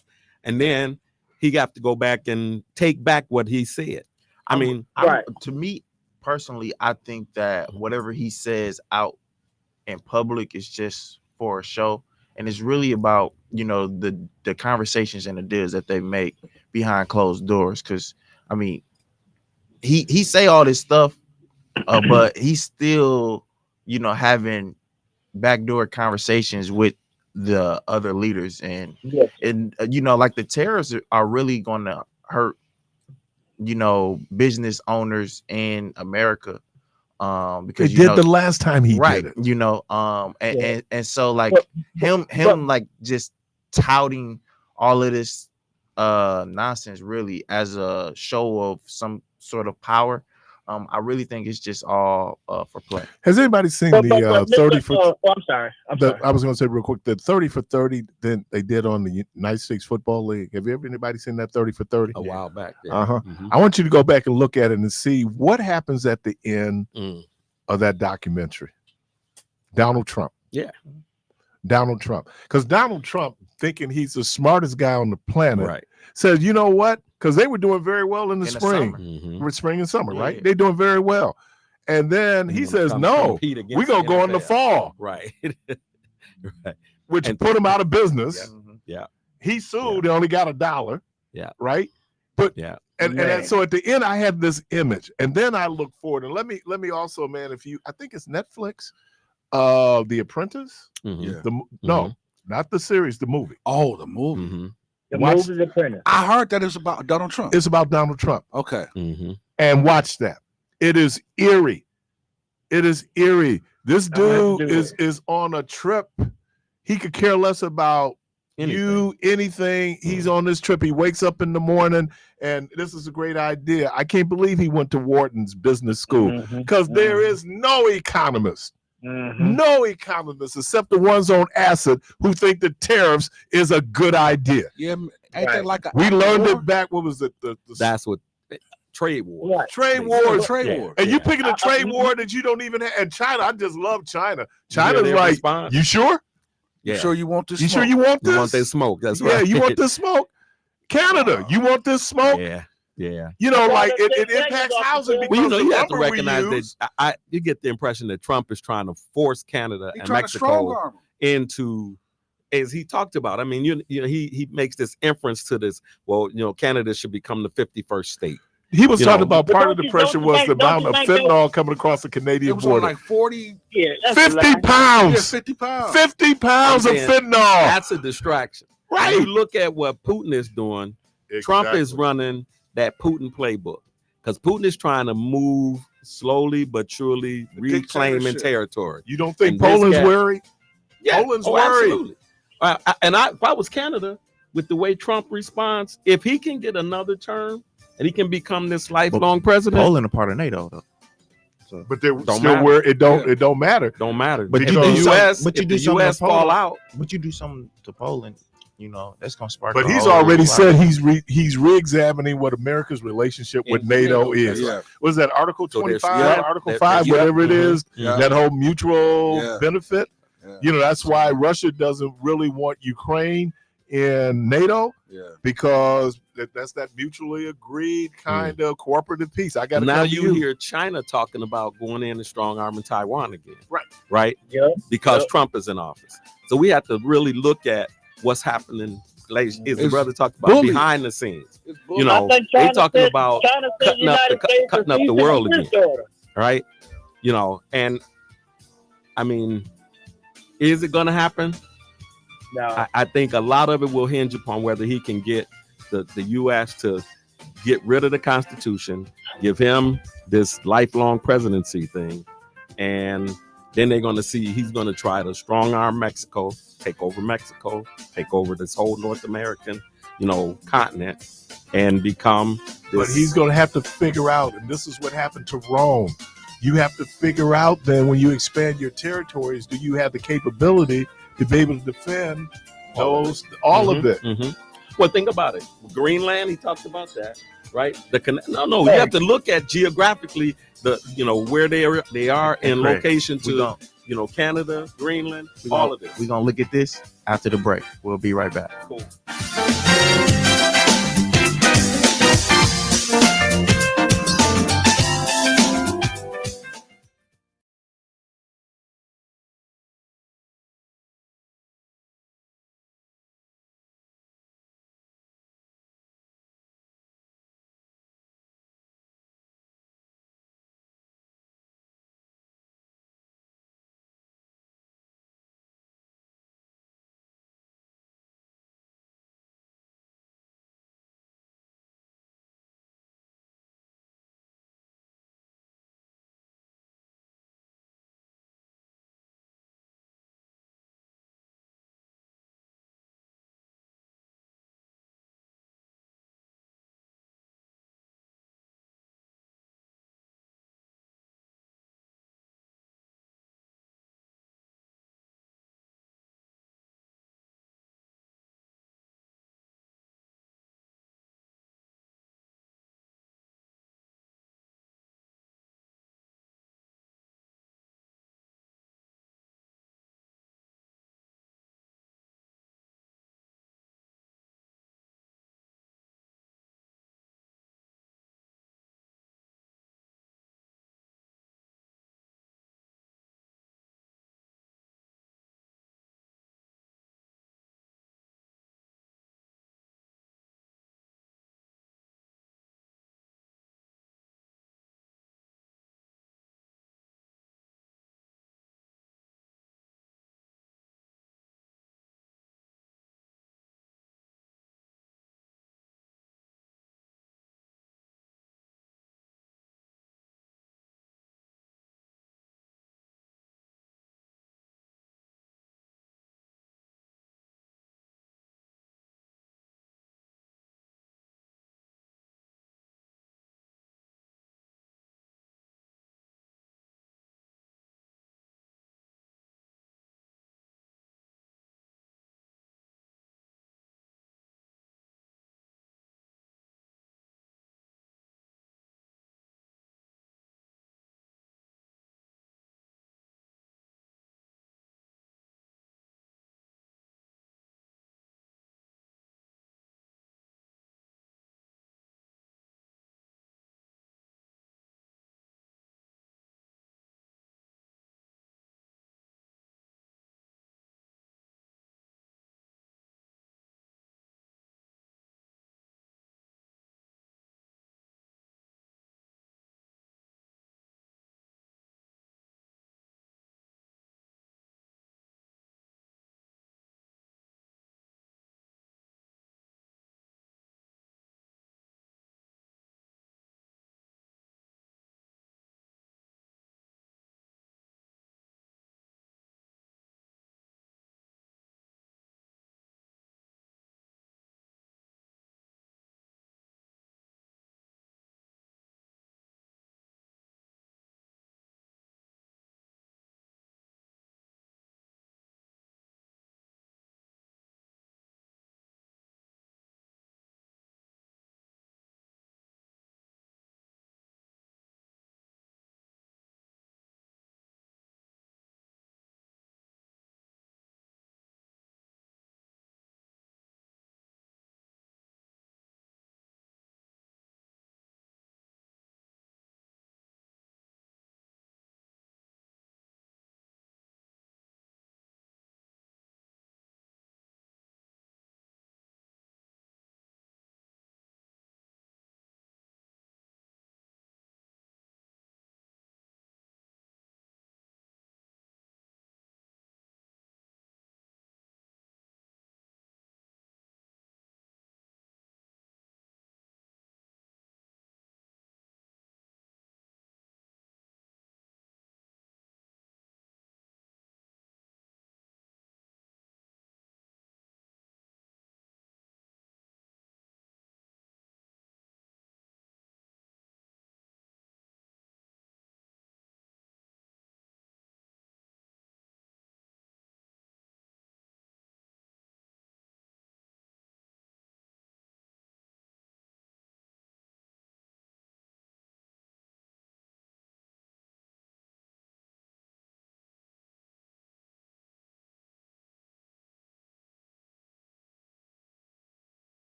and then he got to go back and take back what he said. To me personally, I think that whatever he says out in public is just for a show, and it's really about the conversations and the deals that they make behind closed doors. Because he say all this stuff, but he's still having backdoor conversations with the other leaders, and like the tariffs are really going to hurt business owners in America, because they did the last time he did it, and so like him like just touting all of this nonsense really as a show of some sort of power. I really think it's just all for play. Has anybody seen the 30 for? I'm sorry. I was going to say real quick, the 30 for 30 then they did on the United States Football League. Have anybody seen that 30 for 30? A while back. Yeah. Mm-hmm. I want you to go back and look at it and see what happens at the end of that documentary. Donald Trump. Yeah. Donald Trump. Because Donald Trump, thinking he's the smartest guy on the planet, says, you know what? Because they were doing very well in the spring. Spring and summer, right? Yeah. They're doing very well. And then he says, no, we're going to go in the fall. Right. Which put him out of business. Yeah. He sued. He only got $1. Yeah. Right? But and so at the end, I had this image. And then I look forward. And let me also, man, I think it's Netflix, The Apprentice. No, not the series, the movie. Oh, the movie. The movie The Apprentice. I heard that it's about Donald Trump. It's about Donald Trump. Okay. And watch that. It is eerie. It is eerie. This dude is on a trip. He could care less about anything. He's on this trip. He wakes up in the morning, and this is a great idea. I can't believe he went to Wharton's business school because there is no economist. No economists except the ones on acid who think that tariffs is a good idea. Yeah, ain't that like we learned it back. What was it? That's what trade war. Right. Trade wars. Trade war. And you picking a trade war that you don't even have. And China, I just love China. China's like, response? You sure? You sure you want this? You smoke? sure you want this? You want that smoke? That's Yeah, right. you want this smoke? Canada, you want this smoke? Yeah. You know, like it impacts housing because Well, you know, the you have to lumber we recognize use. that you get the impression that Trump is trying to force Canada and trying to strong Mexico arm 'em. into, as he talked about. I mean, you know, he makes this inference to this. Well, you know, Canada should become the 51st state. He was talking about But part don't of the you- pressure don't you was think- the don't amount you of think fentanyl coming across the It Canadian was on border. like 40, Yeah, that's 50 right. pounds. yeah, 50 pounds. 50 pounds of I'm saying fentanyl. That's a distraction. Right. When you look at what Putin is doing. Trump is running that Putin playbook because Putin is trying to move slowly but surely reclaiming Dictatorship. territory. You don't think And this Poland's guy- worried? Yeah, Poland's worried. absolutely. If I was Canada, with the way Trump responds, if he can get another term and he can become this lifelong president, Poland a part of NATO though. So But they're Don't still matter. where it don't matter. don't matter. But If you the do U.S. but you if do the something to U.S. fall Poland. out, but you do something to Poland, you know, that's gonna spark. But a he's whole already lot said of- he's re-examining what America's relationship with NATO is. Yeah. Was that Article So there's- 25, yeah, Article there- 5, yeah, whatever it is, Yeah. that whole mutual Yeah. benefit? Yeah. You know, that's why Russia doesn't really want Ukraine in NATO Yeah. because that's that mutually agreed kind of cooperative peace. I got to now come to you hear China talking about going in and strong arming Taiwan again. Right. Yeah. Because Yep. Trump is in office. So we have to really look at what's happening. Like is the It's brother talked about bullying. behind the scenes. It's You know, I think they China talking said- about China said cutting up United the States cutting up the refused world to again. exist order. Right. You know, and I mean, is it gonna happen? No. I think a lot of it will hinge upon whether he can get the U.S. to get rid of the Constitution, give him this lifelong presidency thing, and then they're going to see he's going to try to strong arm Mexico, take over this whole North American, continent, and become But this. he's going to have to figure out, and this is what happened to Rome. You have to figure out then when you expand your territories, do you have the capability to be able to defend all of it? Mhm. Well, think about it. Greenland, he talked about that, right? You have to look at geographically where they are in Correct. location We to Canada, Greenland, all of this. We're gonna look at this after the break. We'll be right back. Cool.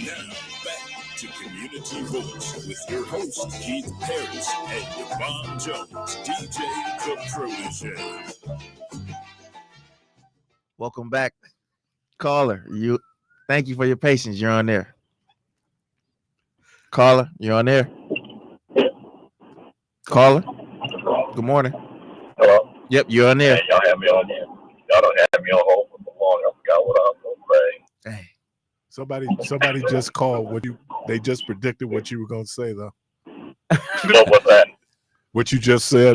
Now, back to Community Voice with your host, Keith Parris and Devon Jones, DJ The Protege. Welcome back, caller. Thank you for your patience. You're on there. Caller, you're on there. Caller, good morning. Hello? Yep, you're on there. Hey, y'all have me on there. Y'all don't have me on hold for so long. I forgot what I was going to say. Dang. Somebody just called. They just predicted what you were going to say, though. What was that? What you just said.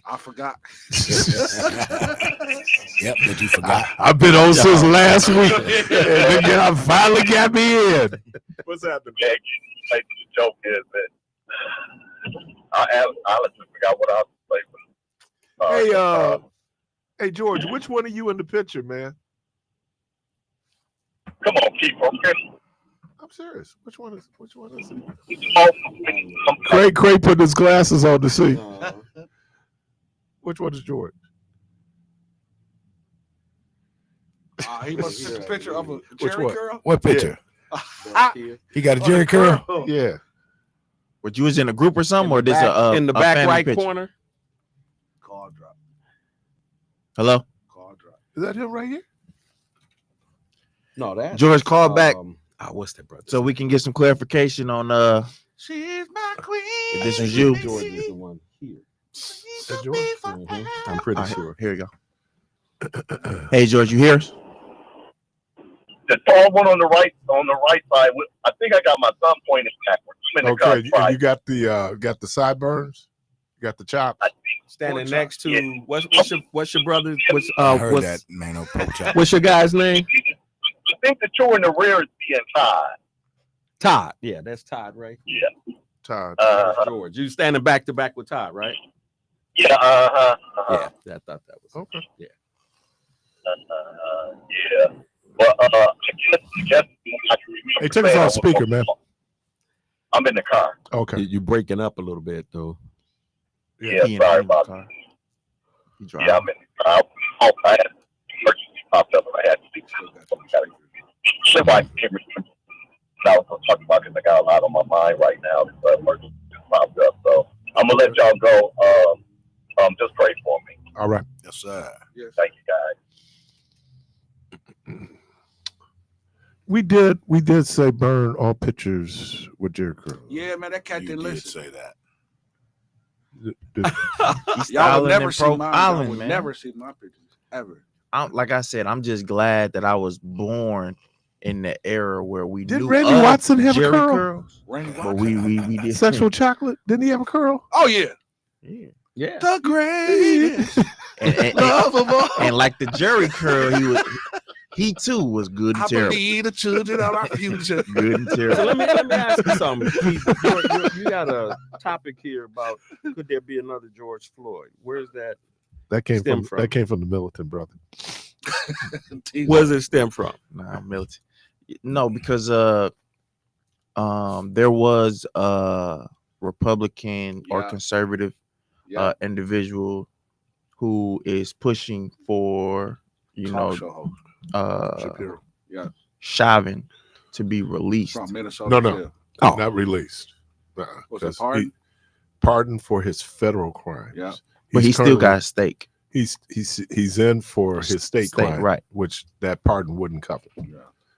I forgot. Yep, that you forgot. I've been on since last week, and then y'all finally got me in. What's happening? Yeah, the joke is that I honestly forgot what I was going to say. Hey, George, which one are you in the picture, man? Come on, Keith. Okay. I'm serious. Which one is it? Oh, Craig put his glasses on to see. Which one is George? He must have took a picture of a Which Jerry one? curl. What picture? Ah, He got a Jerry curl. Yeah. But you was in a group or something, or this in the back family right picture? corner? call drop. Hello, Call drop. Is that him right here? No, that George, call back what's that, brother? so we can get some clarification on She's my queen. if this was you. George is the one here. That's George? I'm pretty All right, sure. Here we go. Hey, George, you hear us? The tall one on the right side. I think I got my thumb pointed backwards. I'm in the car. Okay, and you got the sideburns? You got the chops? Standing next to Yeah. what's your brother? I heard that, man. What's your guy's name? I think the two in the rear is being tied. Todd. Yeah, that's Todd, right? Yeah. Todd. George. You standing back to back with Todd, right? Yeah. Yeah, I thought that was Okay. Yeah. Yeah. Well, I guess Hey, take us off speaker, man. I'm in the car. Okay. You breaking up a little bit though. Yeah, sorry about that. Yeah, I'm in the car. I had emergency popped up and I had to speak to somebody. I can't remember. I was going to talk about because I got a lot on my mind right now. The emergency just popped up. So I'm going to let y'all go. Just pray for me. All right. Yes, sir. Yes. Thank you, guys. We did say burn all pictures with Jerry curl. Yeah, man, that cat You didn't did listen. say that. Y'all would never see mine. Y'all Profiling, would man. never see my pictures ever. Like I said, I'm just glad that I was born in the era where we Did knew Randy of Watson have a Jerry curl? curls, Randy but Watson. we did Sexual chocolate? Didn't he have a curl? Oh yeah, Yeah. Yeah. the greatest love of all. And like the Jerry curl, he too was good and I terrible. believe the children of our future. Good and So terrible. let me ask you something. Keith. You got a topic here about could there be another George Floyd? Where's that? That came Stem from from. that came from the militant brother. Where's it stem from? Nah, Milton. No, because there was a Republican or Yeah. conservative Yeah, individual who is pushing for talk show host Shapiro. Chauvin to be released. from Minnesota. No. Jail. Not released. Was it 'Cause pardon? pardoned for his federal crimes. Yeah. But he still currently- got a stake. He's in for his state crime, right? which that pardon wouldn't cover. Yeah.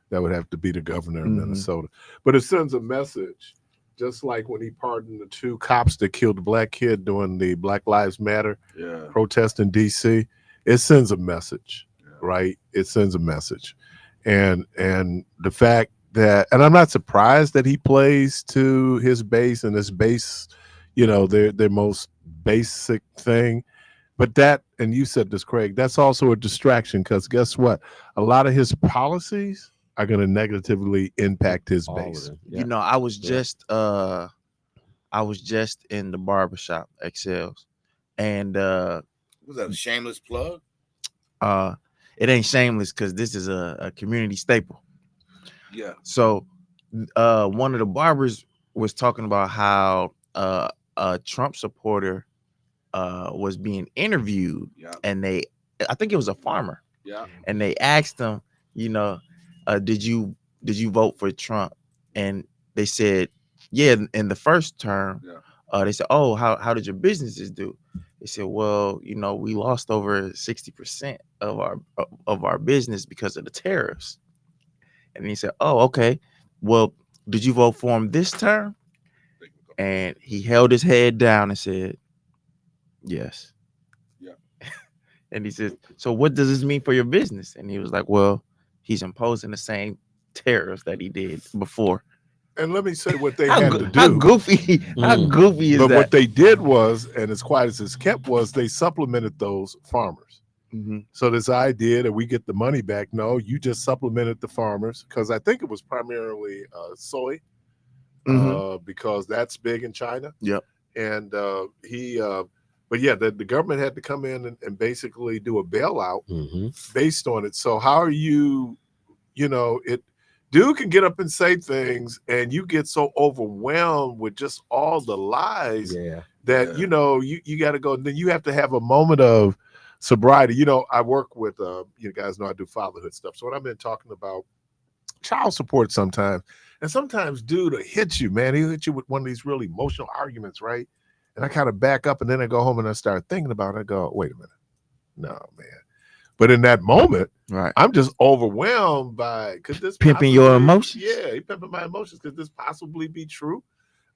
That would have to be the governor of Mhm. Minnesota. But it sends a message, just like when he pardoned the 2 cops that killed the black kid during the Black Lives Matter Yeah. protest in DC. It sends a message, Yeah. right? It sends a message, and the fact that, and I'm not surprised that he plays to his base and his base, their most basic thing. But that, and you said this, Craig, that's also a distraction because guess what? A lot of his policies are going to negatively impact his All of base. them. You know, I was just in the barbershop, Excel's, and Was that a shameless plug? it ain't shameless because this is a community staple. Yeah. So one of the barbers was talking about how a Trump supporter was being interviewed, Yeah. and I think it was a farmer, Yeah. and they asked him, did you vote for Trump And they said, yeah, in the first term, they said, oh, how did your businesses do? They said, well, we lost over 60% of our business because of the tariffs. And he said, oh, okay. Well, did you vote for him this term? And he held his head down and said, yes. Yeah. And he said, so what does this mean for your business? And he was like, well, he's imposing the same tariffs that he did before. And let me say what they had to do. How goofy is that? But what they did was, and as quiet as it's kept, was they supplemented those farmers. Mm-hmm. So this idea that we get the money back, no, you just supplemented the farmers, because I think it was primarily soy, because that's big in China. Yep. And but yeah, the government had to come in and basically do a bailout based on it. So how are you, dude can get up and say things, and you get so overwhelmed with just all the lies that you got to go. Then you have to have a moment of sobriety. I work with you guys know I do fatherhood stuff. So when I'm in talking about child support sometimes, and sometimes dude will hit you, man. He'll hit you with one of these really emotional arguments, right? And I kind of back up, and then I go home and I start thinking about it. I go, wait a minute, no, man. But in that moment, right, I'm just overwhelmed by, could this pimping your emotions? Yeah, he pimping my emotions. Could this possibly be true?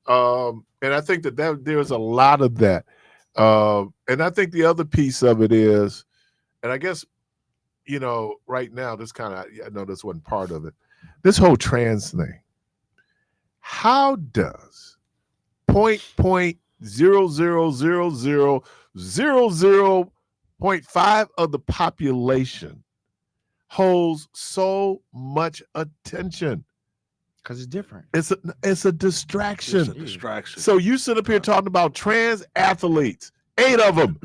And I think that there's a lot of that. And I think the other piece of it is, and I guess, right now, this kind of, I know this wasn't part of it, this whole trans thing. How does 0.000000.5 of the population holds so much attention? Because it's different. It's a distraction. It's a distraction. So you sit up here talking about trans athletes, 8 of them,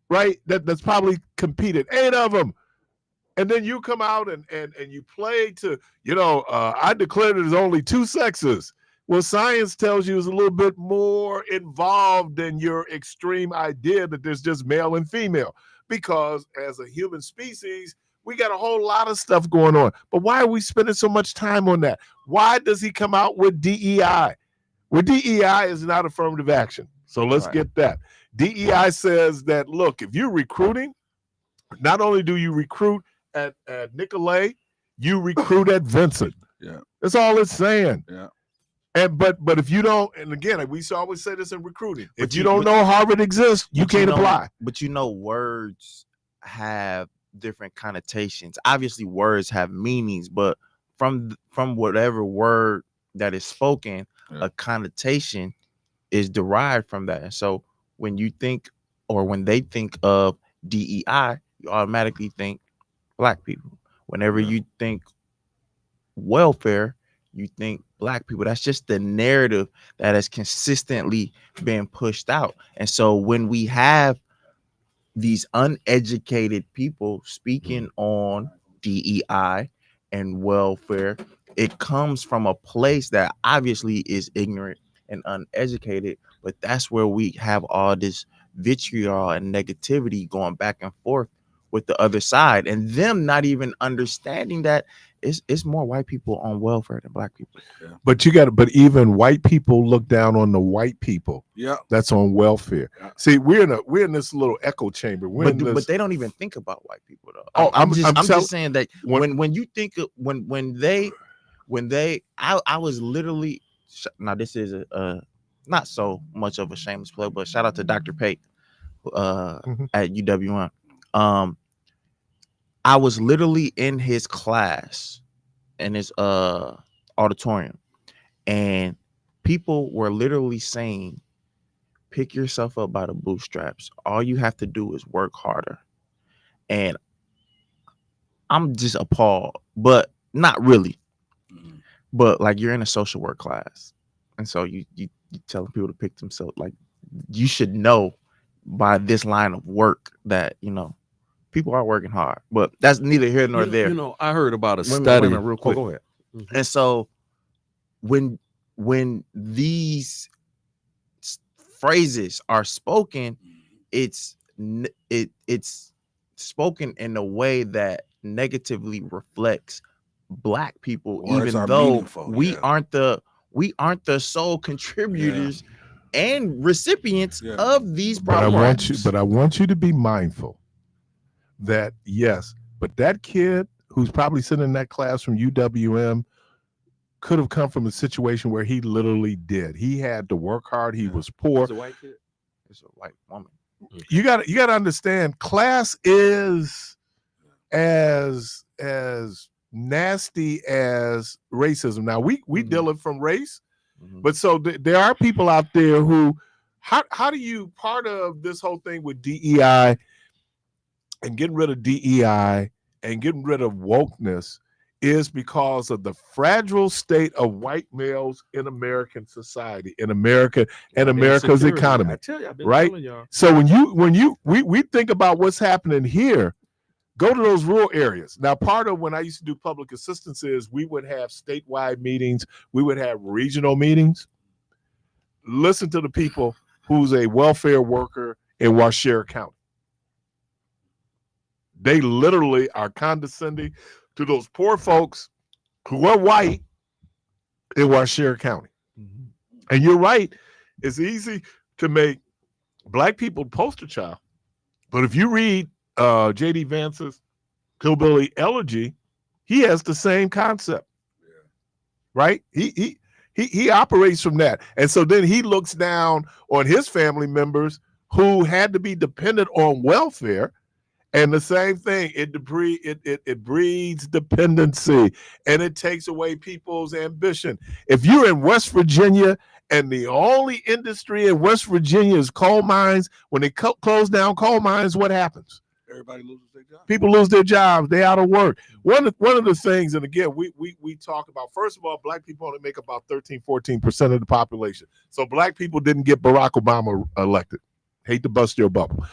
right? That's probably competed, 8 of them. And then you come out and you play to, I declared there's only 2 sexes. Well, science tells you it's a little bit more involved than your extreme idea that there's just male and female. Because as a human species, we got a whole lot of stuff going on. But why are we spending so much time on that? Why does he come out with DEI? Well, DEI is not affirmative action. So let's get that. DEI says that, look, if you're recruiting, not only do you recruit at Nicolay, you recruit at Vincent. Yeah. That's all it's saying. Yeah. And but if you don't, and again, we always say this in recruiting, if you don't know Harvard exists, you can't apply. But words have different connotations. Obviously, words have meanings, but from whatever word that is spoken, a connotation is derived from that. And so when you think, or when they think of DEI, you automatically think Black people. Whenever you think welfare, you think Black people. That's just the narrative that has consistently been pushed out. And so when we have these uneducated people speaking on DEI and welfare, it comes from a place that obviously is ignorant and uneducated, but that's where we have all this vitriol and negativity going back and forth with the other side, and them not even understanding that it's more white people on welfare than Black people. Yeah. But but even white people look down on the white people. Yeah, that's on welfare. Yeah. See, we're in this little echo chamber. But they don't even think about white people though. Oh, I'm just saying that when you think of when they I was literally, now this is a not so much of a shameless plug, but shout out to Dr. Pate at UWM. I was literally in his class, in his auditorium, and people were literally saying, pick yourself up by the bootstraps. All you have to do is work harder. And I'm just appalled, but not really. But like, you're in a social work class, and so you telling people to pick themselves, like, you should know by this line of work that people are working hard, but that's neither here nor there. I heard about a study. Real quick. Go ahead. And so when these phrases are spoken, it's spoken in a way that negatively reflects Black people, Words even are though meaningful, we aren't the sole contributors and recipients of these programs. But I want you to be mindful that yes, but that kid who's probably sitting in that class from UWM could have come from a situation where he literally did. He had to work hard. He was poor. It's a white kid. It's a white woman. You got to understand, class is as nasty as racism. Now we deal it from race, but so there are people out there who, how do you, part of this whole thing with DEI and getting rid of DEI and getting rid of wokeness is because of the fragile state of white males in American society, in America and America's economy. I tell you, I've been right? telling y'all. So we think about what's happening here, go to those rural areas. Now, part of when I used to do public assistance is we would have statewide meetings, we would have regional meetings. Listen to the people who's a welfare worker in Washington County. They literally are condescending to those poor folks who are white in Washington County. And you're right, it's easy to make Black people poster child. But if you read J.D. Vance's Hillbilly Elegy, he has the same concept, right? He operates from that. And so then he looks down on his family members who had to be dependent on welfare. And the same thing, it breeds dependency, and it takes away people's ambition. If you're in West Virginia and the only industry in West Virginia is coal mines, when they close down coal mines, what happens? Everybody loses their job. People lose their jobs. They're out of work. One of the things, and again, we talk about, first of all, Black people only make about 13-14% of the population. So Black people didn't get Barack Obama elected. Hate to bust your bubble.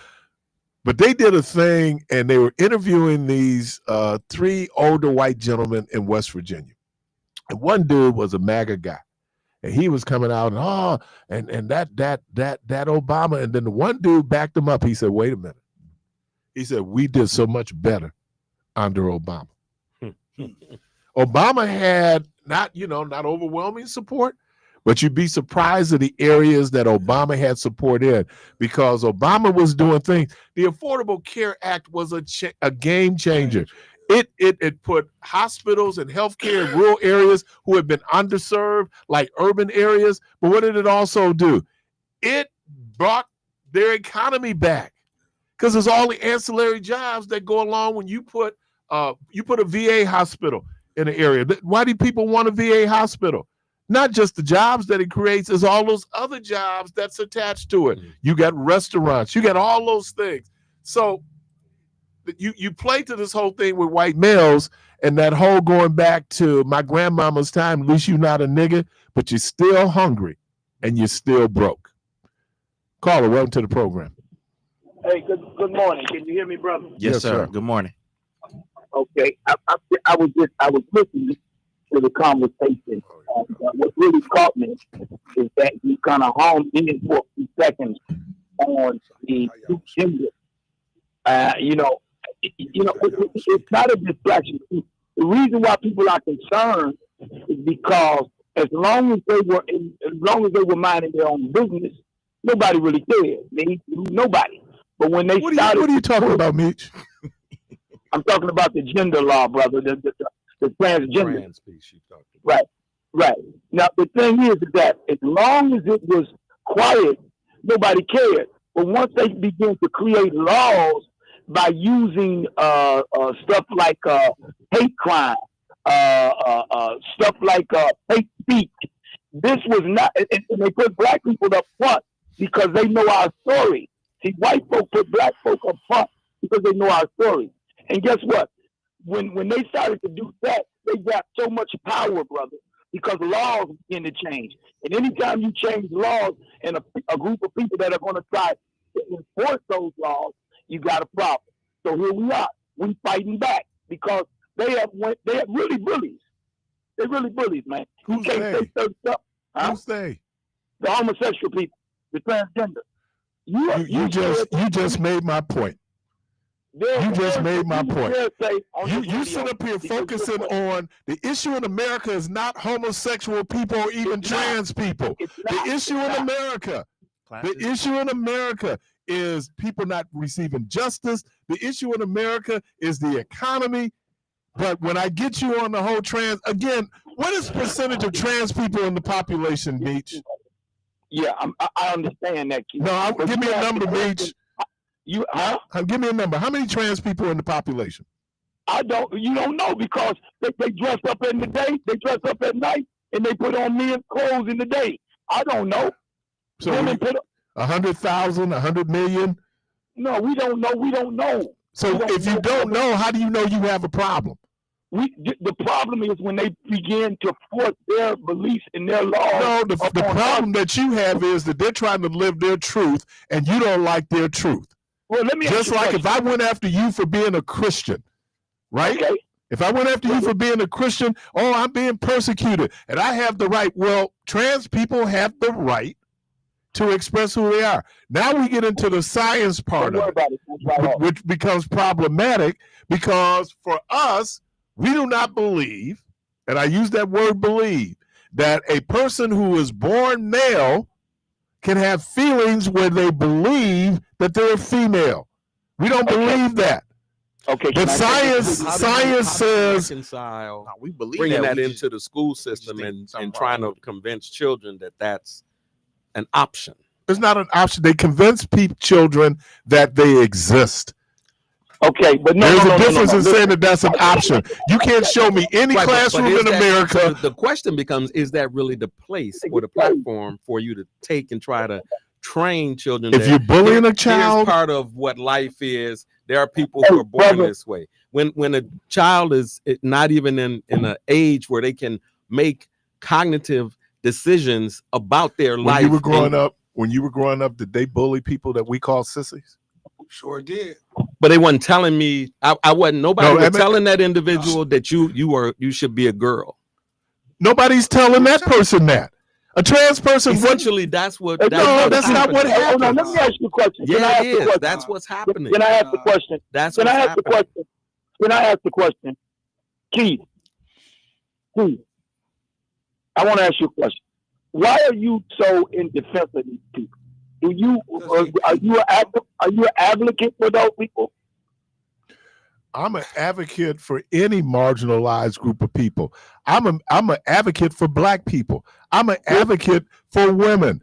But they did a thing, and they were interviewing these 3 older white gentlemen in West Virginia. And one dude was a MAGA guy. And he was coming out and that Obama. And then the one dude backed him up. He said, wait a minute. He said, we did so much better under Obama. Obama had not overwhelming support, but you'd be surprised at the areas that Obama had support in, because Obama was doing things. The Affordable Care Act was a game changer. It put hospitals and healthcare in rural areas who had been underserved, like urban areas. But what did it also do? It brought their economy back, because there's all the ancillary jobs that go along when you put a VA hospital in an area. Why do people want a VA hospital? Not just the jobs that it creates, is all those other jobs that's attached to it. You got restaurants, you got all those things. So you play to this whole thing with white males, and that whole going back to my grandmama's time, at least you're not a nigga, but you're still hungry and you're still broke. Caller, welcome to the program. Hey, good morning. Can you hear me, brother? Yes, sir. Good morning. Okay. I was listening to the conversation. What really caught me is that you kind of homed in for a few seconds on the two genders. It's not a distraction. The reason why people are concerned is because as long as they were minding their own business, nobody really cared. Nobody. But when they started, what are you talking about, Mitch? I'm talking about the gender law, brother. The transgender. Trans piece you talked about. Right. Now the thing is that as long as it was quiet, nobody cared. But once they begin to create laws by using stuff like hate crime, stuff like hate speech, this was not. And they put Black people up front because they know our story. See, white folk put Black folk up front because they know our story. And guess what? When they started to do that, they got so much power, brother, because laws begin to change. And anytime you change laws and a group of people that are going to try to enforce those laws, you got a problem. So here we are. We fighting back because they are really bullies. They're really bullies, man. Who's they? Say certain stuff. Who's they? The homosexual people, the transgender. You just made my point. You just made my point. You sit up here focusing on the issue in America is not homosexual people or even trans people. The issue in America, is people not receiving justice. The issue in America is the economy. But when I get you on the whole trans, again, what is percentage of trans people in the population, Beach? Yeah, I understand that. No, give me a number, Beach. Give me a number. How many trans people in the population? You don't know because they dress up in the day, they dress up at night, and they put on men's clothes in the day. I don't know. So 100,000, 100 million? No, we don't know. We don't know. So if you don't know, how do you know you have a problem? The problem is when they begin to force their beliefs and their laws. No, the problem that you have is that they're trying to live their truth, and you don't like their truth. Well, let me just like if I went after you for being a Christian, right? Okay. If I went after you for being a Christian, I'm being persecuted, and I have the right. Well, trans people have the right to express who they are. Now we get into the science part of it, which becomes problematic because for us, we do not believe, and I use that word believe, that a person who is born male can have feelings where they believe that they're female. We don't believe that. Okay, but science says we believe bringing that into the school system and trying to convince children that that's an option. It's not an option. They convince children that they exist. Okay, but there's a difference in saying that that's an option. You can't show me any classroom in America. The question becomes: is that really the place or the platform for you to take and try to train children? If you're bullying a child, part of what life is. There are people who are born this way. When a child is not even in an age where they can make cognitive decisions about their life. When you were growing up, did they bully people that we call sissies? Sure did. But they wasn't telling me. I wasn't. Nobody was telling that individual that you should be a girl. Nobody's telling that person that. A trans person. Essentially, that's what. That's not what happened. Let me ask you a question. Yeah, it is. That's what's happening. Can I ask the question? Can I ask the question? Can I ask the question? Keith, I want to ask you a question. Why are you so in defense of these people? Are you an advocate for those people? I'm an advocate for any marginalized group of people. I'm an advocate for Black people. I'm an advocate for women.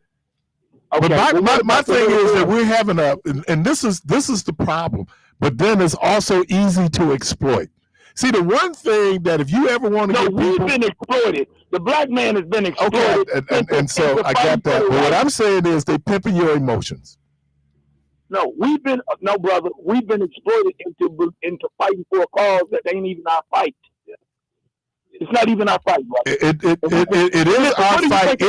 Okay. But my thing is that we're having and this is the problem. But then it's also easy to exploit. See, the one thing that if you ever want to get we've been exploited. The Black man has been exploited. Okay, and so I got that. But what I'm saying is they pimping your emotions. No, brother. We've been exploited into fighting for a cause that ain't even our fight. It's not even our fight, brother. It is our fight.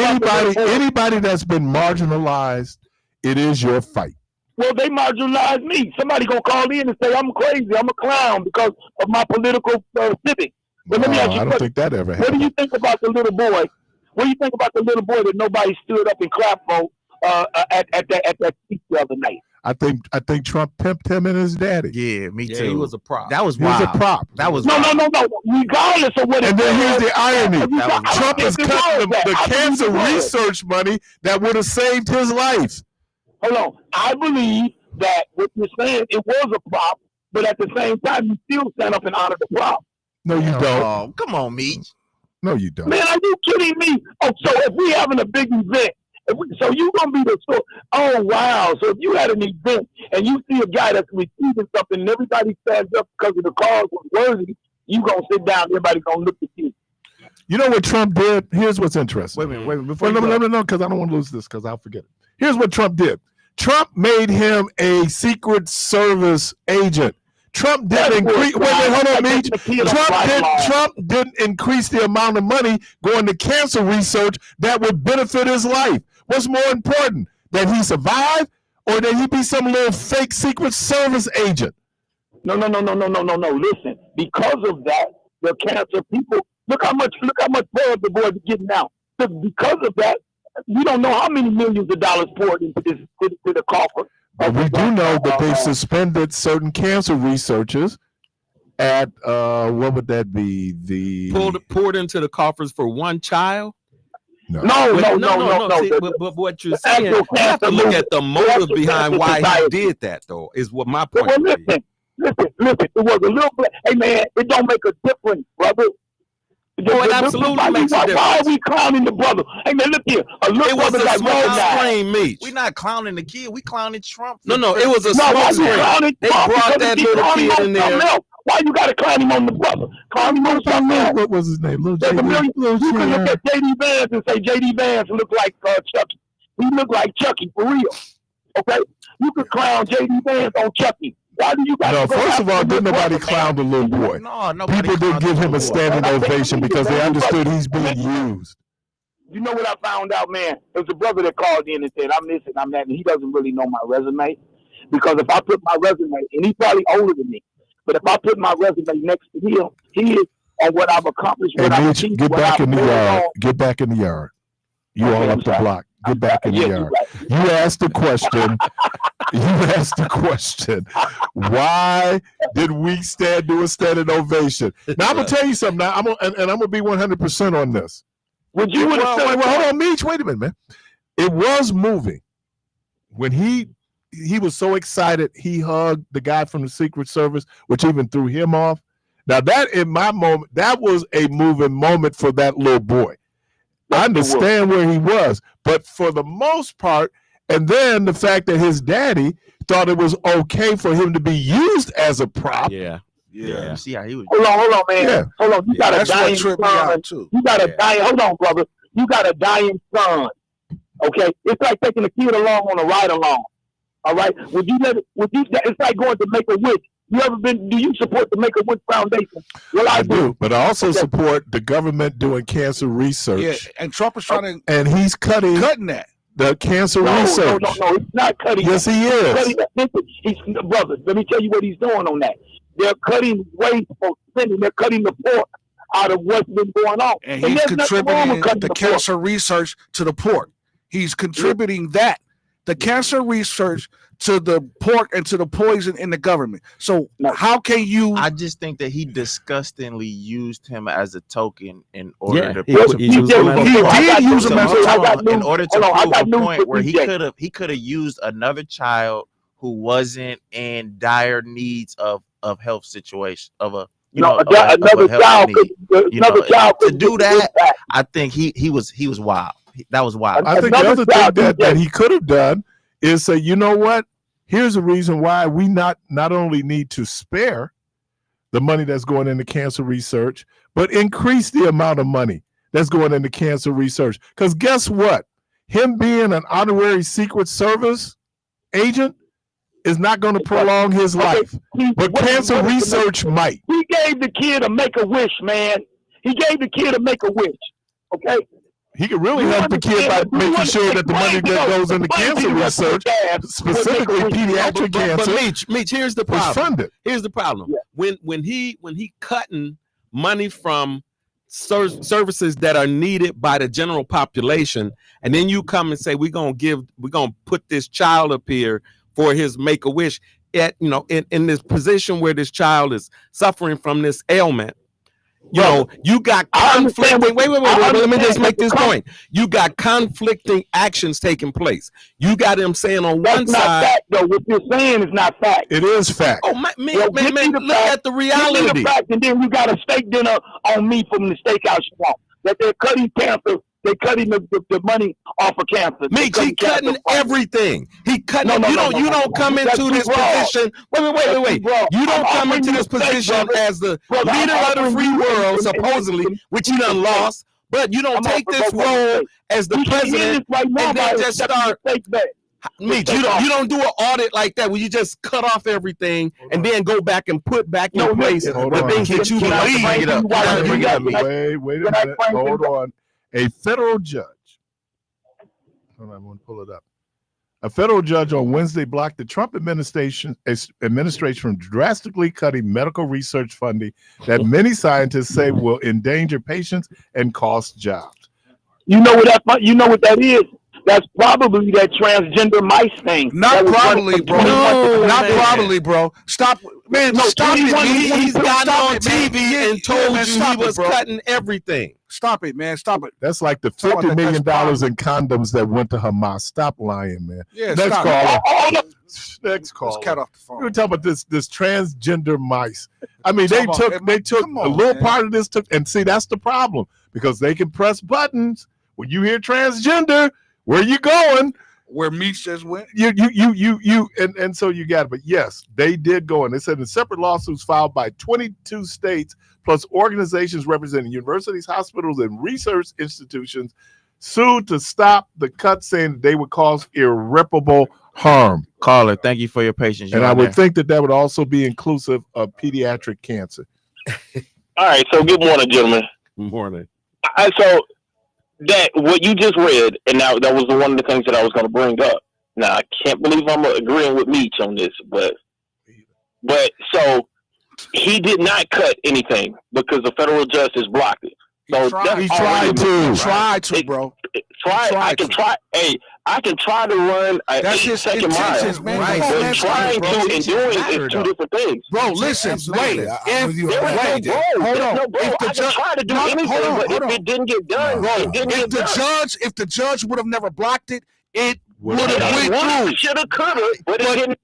Anybody that's been marginalized, it is your fight. Well, they marginalized me. Somebody gonna call in and say I'm crazy, I'm a clown because of my political civic. But let me ask you, I don't think that ever happened. What do you think about the little boy? What do you think about the little boy that nobody stood up and clapped for at that speech the other night? I think Trump pimped him and his daddy. Yeah, me too. He was a prop. That was wild. He was a prop. That was no. Regardless of what. And then here's the irony: Trump is cutting the cancer research money that would have saved his life. Hold on. I believe that what you're saying, it was a prop, but at the same time, you still stand up and honor the prop. No, you don't. Oh, come on, Meech. No, you don't. Man, are you kidding me? Oh, so if we having a big event, so you gonna be the store? Oh wow! So if you had an event and you see a guy that's receiving something, and everybody stands up because of the cause was worthy, you gonna sit down. Everybody gonna look at you. You know what Trump did? Here's what's interesting. Wait a minute. Before no, because I don't want to lose this because I'll forget it. Here's what Trump did. Trump made him a Secret Service agent. Trump didn't increase. Wait, hold on, Meech. Trump didn't increase the amount of money going to cancer research that would benefit his life. What's more important, that he survive or that he be some little fake Secret Service agent? No. Listen, because of that, the cancer people look how much blood the boys are getting out. Because of that, we don't know how many millions of dollars poured into the coffer. But we do know that they suspended certain cancer researchers at what would that be? The poured into the coffers for one child. No. See, but what you're saying, you have to look at the motive behind why he did that, though. Is what my point. Well, listen. It was a little bit. Hey man, it don't make a difference, brother. It absolutely makes a difference. Why are we clowning the brother? Hey man, look here. A little brother got screen, Meech. We're not clowning the kid. We clowning Trump. No, it was a smoke screen. They brought that little kid in there. Why you gotta clown him on the brother? Clown him on something else. What was his name? Little You can look at J.D. Vance and say J.D. Vance look like Chucky. He look like Chucky for real. Okay, you could clown J.D. Vance on Chucky. Why do you guys? No, first of all, didn't nobody clown the little boy? No, people didn't give him a standing ovation because they understood he's being used. You know what I found out, man? It was a brother that called in and said, "I'm this and I'm that," and he doesn't really know my resume. Because if I put my resume, and he's probably older than me, but if I put my resume next to him, he is on what I've accomplished. Hey, Mitch, get back in the yard. Get back in the yard. You all up the block. Get back in the yard. You asked the question. Why did we do a standing ovation? Now I'm gonna tell you something. Now I'm gonna be 100% on this. Would you? Hold on, Mitch. Wait a minute, man. It was moving when he was so excited. He hugged the guy from the Secret Service, which even threw him off. Now that in my moment, that was a moving moment for that little boy. I understand where he was, but for the most part, and then the fact that his daddy thought it was okay for him to be used as a prop. Yeah. You see how he was. Hold on, man. Yeah. Hold on. You got a dying son. You got a dying. Hold on, brother. You got a dying son. Okay, it's like taking a kid along on a ride along. All right. It's like going to Make-A-Wish. You ever been? Do you support the Make-A-Wish Foundation? Well, I do. But I also support the government doing cancer resurgery. Yeah, and Trump is trying to, and he's cutting that. The cancer research. No, he's not cutting. Yes, he is. He's brother. Let me tell you what he's doing on that. They're cutting wasteful spending. They're cutting the pork out of what's been going on. And he's contributing the cancer research to the pork. He's contributing the cancer research to the pork and to the poison in the government. So how can you? I just think that he disgustingly used him as a token in order to. He did use him as a token in order to prove a point where he could have used another child who wasn't in dire needs of health situation another child to do that. I think he was wild. That was wild. I think the other thing that he could have done is say, you know what? Here's a reason why we not only need to spare the money that's going into cancer research, but increase the amount of money that's going into cancer research. Because guess what? Him being an honorary Secret Service agent is not going to prolong his life. But cancer research might. He gave the kid a Make-A-Wish, man. He gave the kid a Make-A-Wish. Okay? He could really help the kid by making sure that the money that goes into cancer research, specifically pediatric cancer, but Meech, here's the problem. Funded. Here's the problem. Yeah. When he cutting money from services that are needed by the general population, and then you come and say we're gonna put this child up here for his Make-A-Wish in this position where this child is suffering from this ailment. You got conflicting. Wait. Let me just make this point. You got conflicting actions taking place. You got him saying on one side. Not fact, though. What you're saying is not fact. It is fact. Oh, man, look at the reality. Give me the fact, and then you got a steak dinner on me from the steakhouse you want. That they're cutting cancer. They're cutting the money off of cancer. Meech, he cutting everything. He cutting. You don't come into this position. Wait. You don't come into this position as the leader of the free world, supposedly, which you done lost. But you don't take this role as the president and then just start. Meech, you don't do an audit like that where you just cut off everything and then go back and put back in place the things that you believe. Wait a minute. Hold on. A federal judge, hold on, I'm going to pull it up. A federal judge on Wednesday blocked the Trump administration from drastically cutting medical research funding that many scientists say will endanger patients and cost jobs. You know what that is? That's probably that transgender mice thing. Not probably, bro. Not probably, bro. Stop, man. No, Stop it. He's gotten on it, man. TV and told man, you he was bro. cutting everything. Stop it, man. Stop it. That's like the Stop $50 it. million That's in condoms that went to Hamas. Stop lying, man. Yeah, Next stop. caller. Next caller. Let's cut off the phone. We were talking about this transgender mice. I mean, they took come on, a little man. part of this and see, that's the problem, because they can press buttons. When you hear transgender, where you going? Where Meech just went. And so you got it. But yes, they did go, and they said in separate lawsuits filed by 22 states plus organizations representing universities, hospitals, and research institutions sued to stop the cut, saying that they would cause irreparable harm. Caller, thank you for your patience. And I would think that would also be inclusive of pediatric cancer. All right, so good morning, gentlemen. Good morning. So that what you just read, and now that was one of the things that I was going to bring up. Now I can't believe I'm agreeing with Meech on this, but so he did not cut anything because the federal justice blocked it. So He tried to, bro. I can try. Hey, I can try to run an That's his 8-second mile. intentions, man. Right. Come on, But man. trying Stop it, bro. to and doing is two different things. Bro, listen, Absolutely. wait. I'm with you on that, Wait, AJ. hold on. I can try to do anything, but if it didn't get done, it didn't get done. If the judge would have never blocked it, it would It have went through. shoulda, coulda, but it didn't.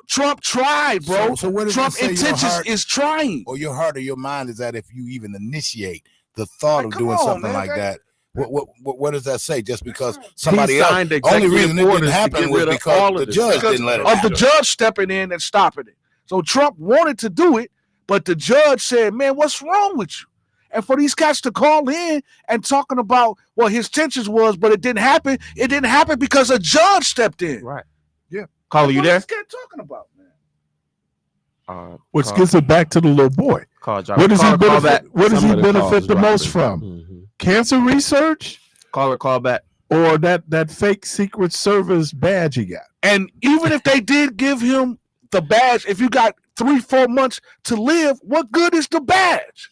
Trump tried, bro. So what does Trump that say your intentions heart, is trying. or your heart or your mind is that if you even initiate the thought of come doing on, something man. like that, what does that say? Just because somebody He else, signed only executive reason it didn't orders to happen get was rid of because all of the this. judge Because didn't let it of the happen. judge stepping in and stopping it. So Trump wanted to do it, but the judge said, man, what's wrong with you? And for these cats to call in and talking about what his intentions was, but it didn't happen. It didn't happen because a judge stepped in. Right. Yeah. Caller, you What there? is this cat talking about, man? Which gets it back to the little boy. What What does he benefit? What does he Somebody benefit calls the most Robert. from? Mhm. Cancer research, Call back. or that fake Secret Service badge he got? And even if they did give him the badge, if you got 3-4 months to live, what good is the badge?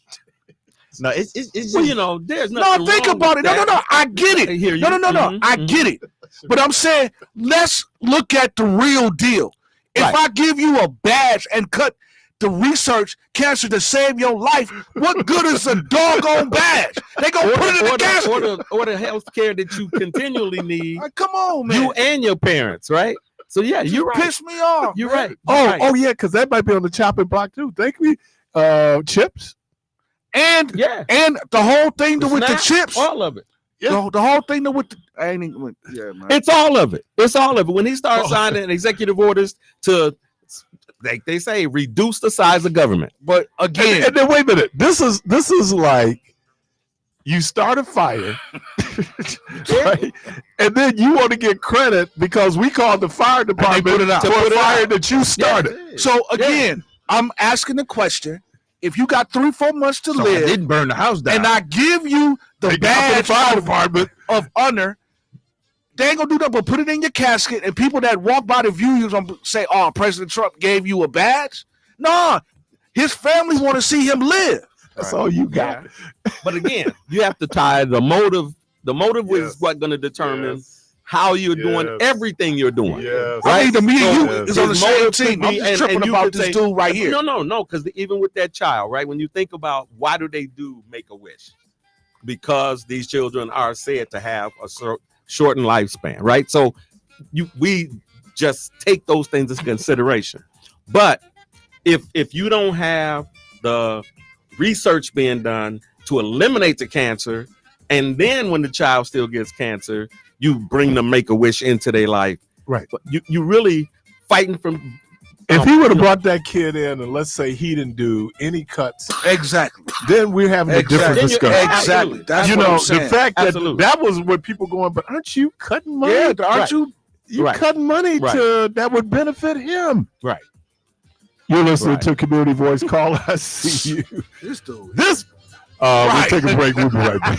No, it's just, Well, you know, there's nothing No, think wrong about it. with No, that. I get it. I hear you. No. Mhm, I mhm. get it. But I'm saying, let's look at the real deal. If Right. I give you a badge and cut the research cancer to save your life, what good is a doggone badge? They gonna put it in the casket. Or the health care that you continually need, Like, come on, man. you and your parents, right? So yeah, you're right. Piss me off. You're man. right. Oh yeah, because that might be on the chopping block too. Thank you, chips. And Yeah. and the whole thing with the Snap, chips. all of it. The whole thing with the I ain't even yeah, man. It's all of it. It's all of it. When he starts signing executive orders to, like they say, reduce the size of government. But again, And then wait a minute. This is like you start a fire, right? And then you want to get credit because we called the fire department put it out. for To put a it fire out. that you started. so again, I'm asking the question: if you got 3-4 months to I live, didn't burn the house down. and I give you the They got to the badge fire department. of honor, they ain't gonna do that but put it in your casket, and people that walk by the view you gonna say, "Oh, President Trump gave you a badge." No, his family want to see him live. That's all you got. But again, you have to tie the motive. The motive Yes. is what going to determine how you're doing Yes. everything you're doing. Yes. I mean, to me and you Yes. is on the His same motive team. could I'm be- just and tripping you about could this say- dude right here. No, because even with that child, right? When you think about why do they do Make-A-Wish? Because these children are said to have a shortened lifespan, right? So we just take those things into consideration. But if you don't have the research being done to eliminate the cancer, and then when the child still gets cancer, you bring the Make-A-Wish into their life, Right. But you really fighting from. If he would have brought that kid in, and let's say he didn't do any cuts, Exactly. then we're having a different Then you- discussion. Exactly. That's You what know, I'm the saying. fact that Absolutely. that was what people going, but aren't you cutting money? Yeah, aren't Right. you? You Right. cutting money Right. to that would benefit him. Right. You're listening Right. to Community Voice Call. I see you. This dude. This. Right. We'll take a break. We'll be right back.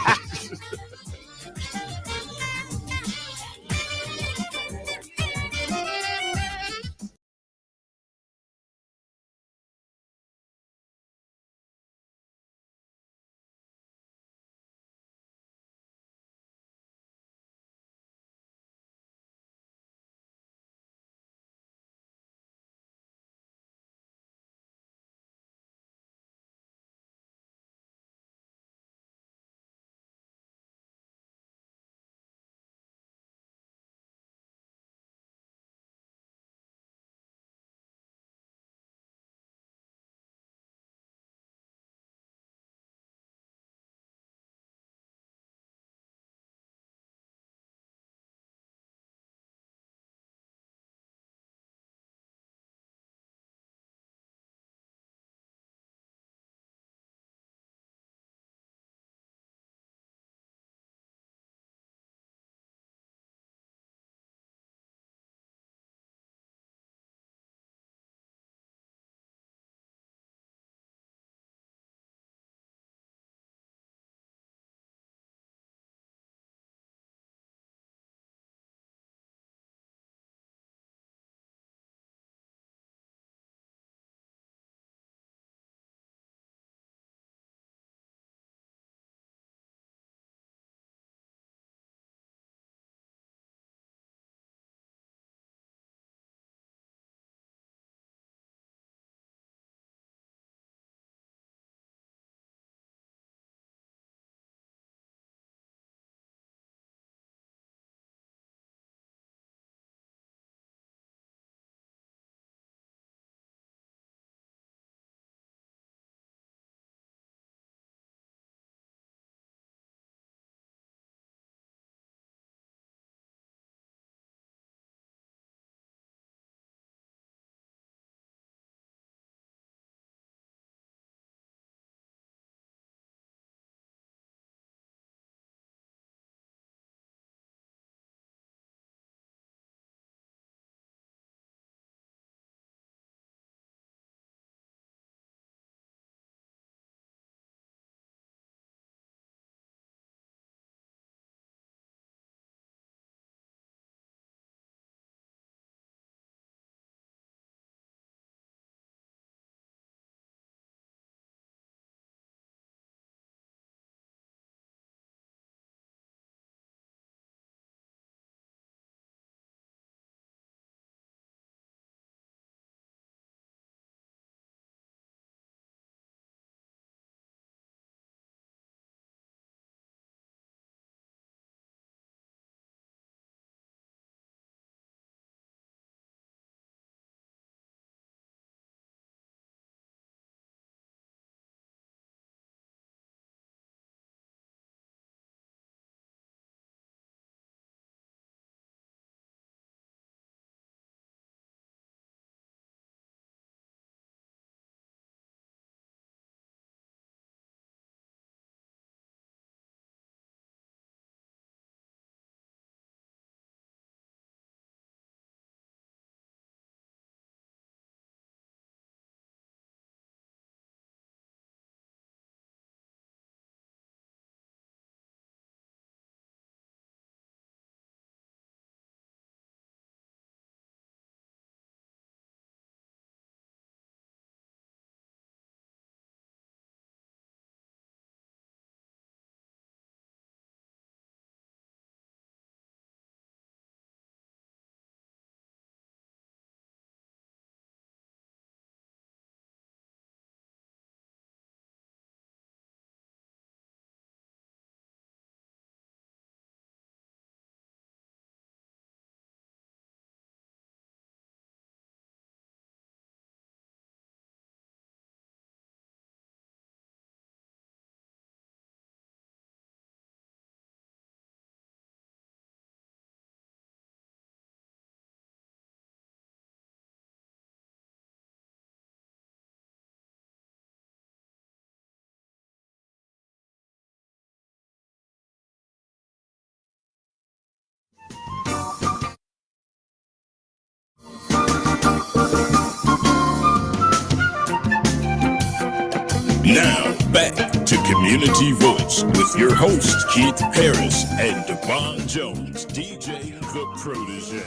Now, back to Community Voice with your host, Keith Parris and Devon Jones, DJ The Protege.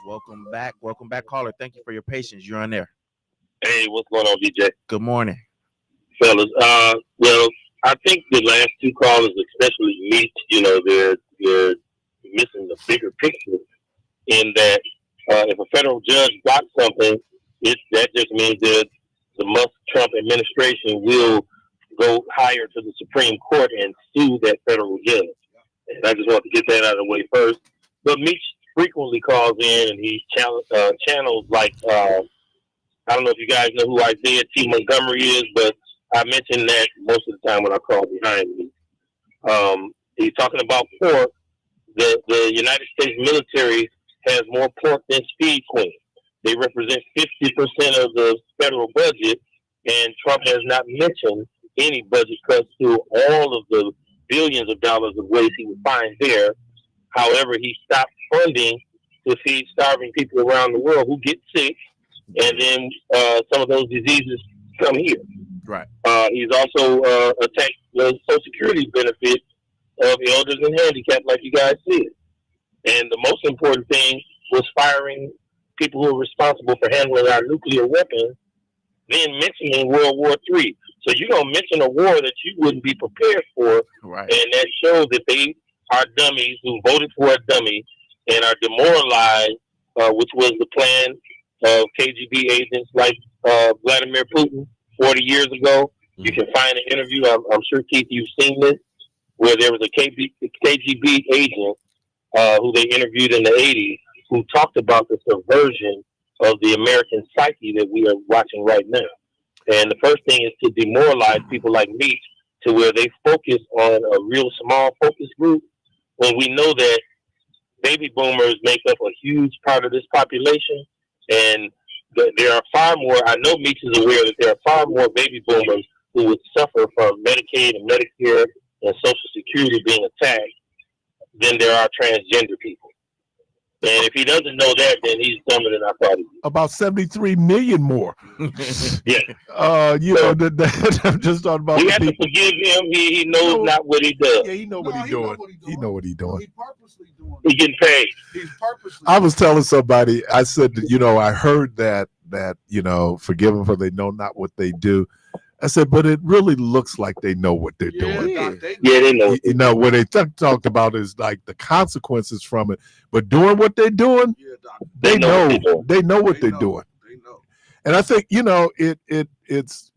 Welcome back, caller. Thank you for your patience. You're on there. Hey, what's going on, DJ? Good morning. Fellas, well, I think the last two callers, especially Meech, they're missing the bigger picture in that if a federal judge blocks something, that just means that the Musk-Trump administration will go higher to the Supreme Court and sue that federal judge. And I just want to get that out of the way first. But Meech frequently calls in and he channels like, I don't know if you guys know who Isaiah T. Montgomery is, but I mention that most of the time when I call behind me. He's talking about pork. The United States military has more pork than Speed Queen. They represent 50% of the federal budget, and Trump has not mentioned any budget cuts to all of the billions of dollars of waste he would find there. However, he stopped funding to feed starving people around the world who get sick, and then some of those diseases come here. Right. He's also attacked the Social Security benefit of elders and handicapped, like you guys said. And the most important thing was firing people who are responsible for handling our nuclear weapons, then mentioning World War III. So you're going to mention a war that you wouldn't be prepared for, right? And that shows that they are dummies who voted for a dummy and are demoralized, which was the plan of KGB agents like Vladimir Putin 40 years ago. Mm-hmm. You can find an interview, I'm sure, Keith, you've seen this, where there was a KGB agent who they interviewed in the 80s who talked about the subversion of the American psyche that we are watching right now. And the first thing is to demoralize people like me to where they focus on a real small focus group when we know that baby boomers make up a huge part of this population. And there are far more, I know Meech is aware that there are far more baby boomers who would suffer from Medicaid and Medicare and Social Security being attacked than there are transgender people. And if he doesn't know that, then he's dumber than I thought he was. About 73 million more. Yeah. I'm just talking about. We have to forgive him. He knows not what he does. Yeah, he know what he's doing. He know what he's doing. He's purposely doing it. He's getting paid. He's purposely. I was telling somebody, I said, I heard that forgive them for they know not what they do. I said, but it really looks like they know what they're doing. They know. What they talked about is like the consequences from it. But doing what they're doing, they know what they're doing. They know. And I think, it's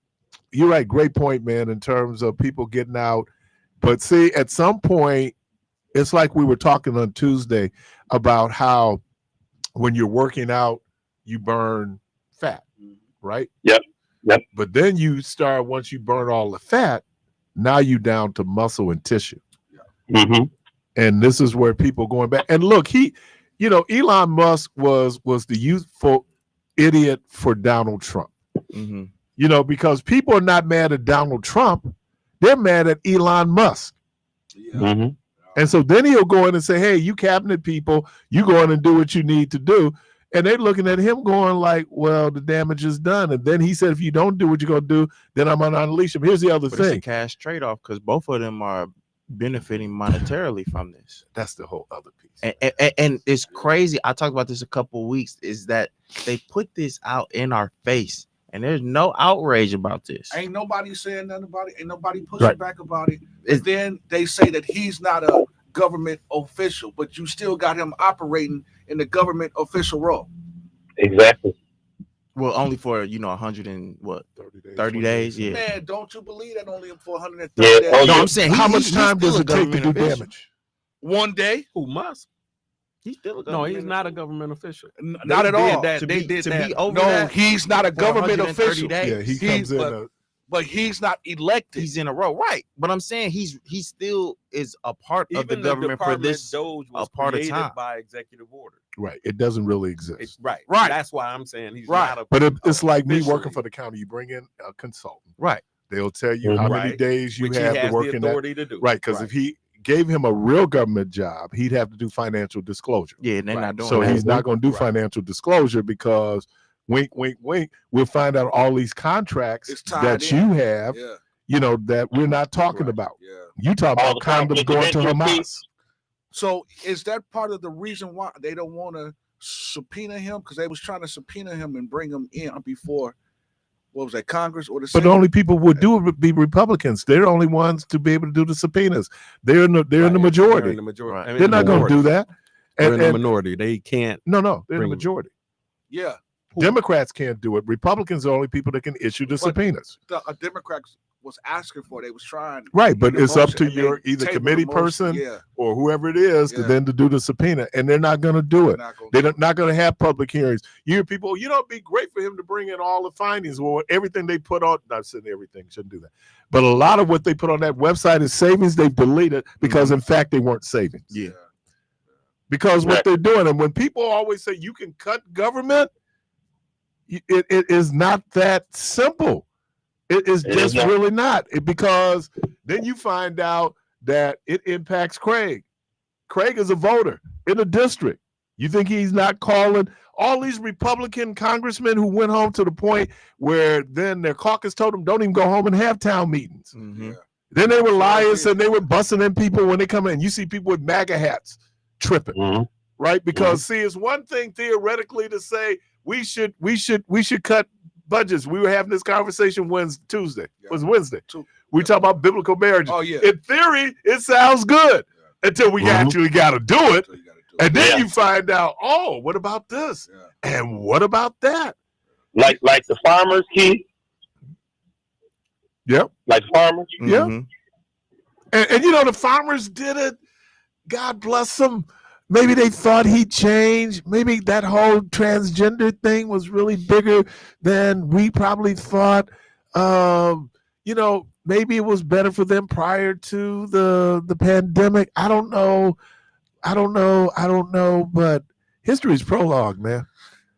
you're right, great point, man, in terms of people getting out. But see, at some point, it's like we were talking on Tuesday about how when you're working out, you burn fat, right? Yep. But then you start, once you burn all the fat, now you down to muscle and tissue. Mm-hmm. And this is where people going back. And look, Elon Musk was the youthful idiot for Donald Trump. Mm-hmm. Because people are not mad at Donald Trump. They're mad at Elon Musk. Yeah. Mm-hmm. And so then he'll go in and say, hey, you cabinet people, you go in and do what you need to do. And they're looking at him going like, well, the damage is done. And then he said, if you don't do what you're going to do, then I'm going to unleash him. Here's the other thing. It's a cash trade-off because both of them are benefiting monetarily from this. That's the whole other piece. And it's crazy. I talked about this a couple of weeks, is that they put this out in our face and there's no outrage about this. Ain't nobody saying nothing about it. Ain't nobody pushing back about it. But then they say that he's not a government official, but you still got him operating in the government official role. Exactly. Well, only for 30 days. Yeah. Man, don't you believe that only for 130 days? No, I'm saying how much time does it take to do damage? 1 day. Who Musk? He's still a government. No, he's not a government official. Not at all. They did that. No, he's not a government official. Yeah, he comes in. But he's not elected. He's in a row, right? But I'm saying he still is a part of the government for this a part of time by executive order. Right. It doesn't really exist. Right. That's why I'm saying he's right. Not but it's like me working for the county. You bring in a consultant. Right. They'll tell you how many days you have to work in that. To do. Right. Because if he gave him a real government job, he'd have to do financial disclosure. Yeah, and they're not doing so that. he's not going to do financial disclosure because wink, wink, wink. We'll find out all these contracts that you have, that we're not talking about. Yeah. You talk about condoms going to Hamas. So is that part of the reason why they don't want to subpoena him? Because they was trying to subpoena him and bring him in before, what was that, Congress or the Senate? But the only people who would do it would be Republicans. They're the only ones to be able to do the subpoenas. They're in the majority. They're in the majority. Right. I mean, They're not going to do that. They're in the minority. They can't. No, they're in the majority. Yeah. Democrats can't do it. Republicans are the only people that can issue the subpoenas. The Democrats was asking for. They was trying. Right, but it's up to your either committee person or whoever it is to then to do the subpoena, and they're not going to do it. They're not going to have public hearings. You hear people, it'd be great for him to bring in all the findings. Well, everything they put on, not saying everything, shouldn't do that, but a lot of what they put on that website is savings they've deleted because in fact they weren't savings. Yeah. Because what they're doing, and when people always say you can cut government, it is not that simple. It is just really not. Because then you find out that it impacts Craig. Craig is a voter in a district. You think he's not calling all these Republican congressmen who went home to the point where then their caucus told them don't even go home and have town meetings. Mm-hmm. Then they were liars and they were busting in people when they come in. You see people with MAGA hats tripping, right? Because see, it's one thing theoretically to say we should cut budgets. We were having this conversation Wednesday. We talk about biblical marriage. Oh yeah. In theory, it sounds good until we actually got to do it, and then you find out, oh, what about this? And what about that? Like the farmers, Keith. Yep. Like farmers. Yeah. And the farmers did it. God bless them. Maybe they thought he'd change. Maybe that whole transgender thing was really bigger than we probably thought. Maybe it was better for them prior to the pandemic. I don't know. But history is prologue, man.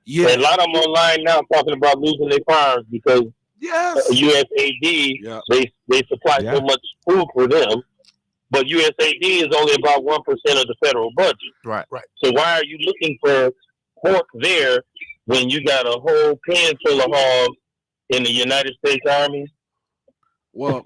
Yeah, a lot of them online now talking about losing their farms because USAID they supply so much food for them. But USAID is only about 1% of the federal budget. Right. So why are you looking for pork there when you got a whole pan full of hogs in the United States Army? Well,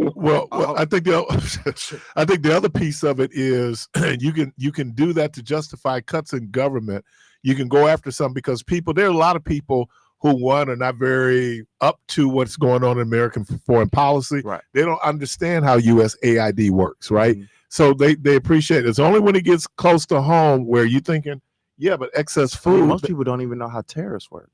I think the other piece of it is you can do that to justify cuts in government. You can go after some because there are a lot of people who are not very up to what's going on in American foreign policy. Right. They don't understand how USAID works, right? Mm-hmm. So they appreciate it. It's only when it gets close to home where you're thinking, but excess food. Most people don't even know how tariffs work.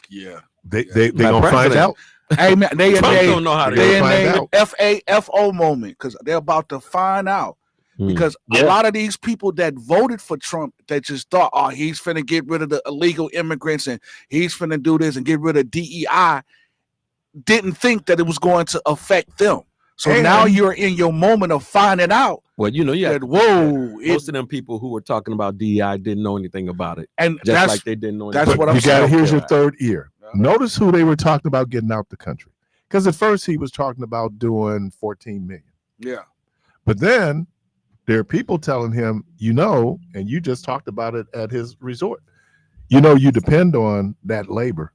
Yeah. They gonna find out. Hey man, they don't know how to find out. FAFO moment because they're about to find out. Because a lot of these people that voted for Trump that just thought, oh, he's finna get rid of the illegal immigrants and he's finna do this and get rid of DEI, didn't think that it was going to affect them. So now you're in your moment of finding out. Well, most of them people who were talking about DEI didn't know anything about it, and just like they didn't know. That's what I'm saying. Here's your third ear. Notice who they were talking about getting out the country. Because at first he was talking about doing 14 million. Yeah, but then there are people telling him, and you just talked about it at his resort. You depend on that labor.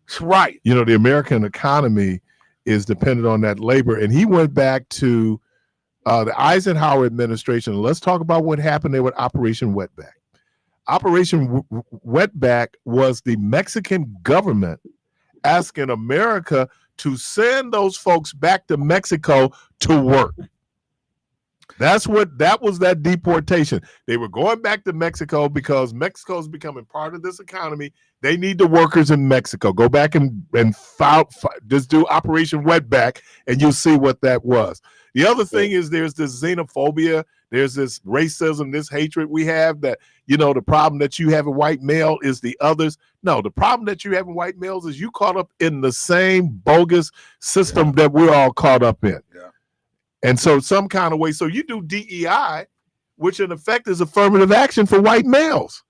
That's right. The American economy is dependent on that labor. And he went back to the Eisenhower administration. Let's talk about what happened there with Operation Wetback. Operation Wetback was the Mexican government asking America to send those folks back to Mexico to work. That was that deportation. They were going back to Mexico because Mexico's becoming part of this economy. They need the workers in Mexico. Go back and just do Operation Wetback, and you'll see what that was. The other thing is there's this xenophobia, there's this racism, this hatred we have that, the problem that you have in white male is the others. No, the problem that you have in white males is you caught up in the same bogus system that we're all caught up in. Yeah. And so some kind of way, so you do DEI, which in effect is affirmative action for white males.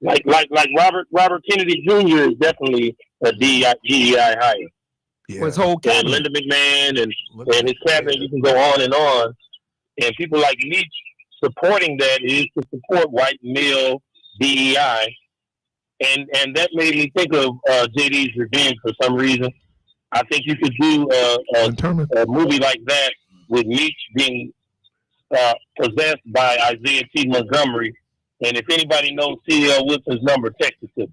Like Robert Kennedy Jr. is definitely a DEI hire. Yeah. His whole cabinet. And Linda McMahon and his cabinet, you can go on and on. And people like Meech supporting that is to support white male DEI. And that made me think of JD's Revenge for some reason. I think you could do a movie like that with Meech being possessed by Isaiah T. Montgomery. And if anybody knows C.L. Wilson's number, text it to me.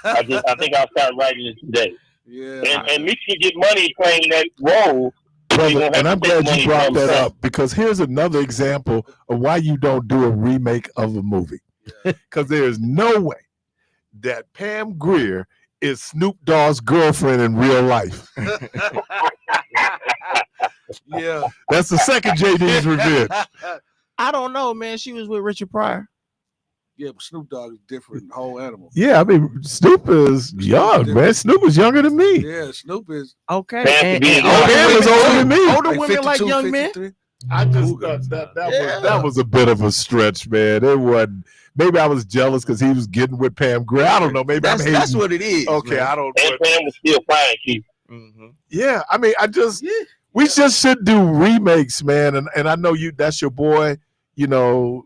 I think I'll start writing it today. Yeah. And Meech can get money playing that role. Brother, and I'm glad you brought that up, because here's another example of why you don't do a remake of a movie. Because there is no way that Pam Grier is Snoop Dogg's girlfriend in real life. Yeah. That's the second JD's Revenge. I don't know, man. She was with Richard Pryor. Yeah, but Snoop Dogg is different, whole animal. Yeah, I mean, Snoop is young, man. Snoop is younger than me. Yeah, Snoop is okay. And Pam is older than me. Older women like young men. I just thought that was a bit of a stretch, man. It wasn't. Maybe I was jealous because he was getting with Pam Grier. I don't know. Maybe that's what it is. Okay, man. I don't know. And Pam was still fine, Keith. Yeah, I mean, we just should do remakes, man. And I know that's your boy. You know,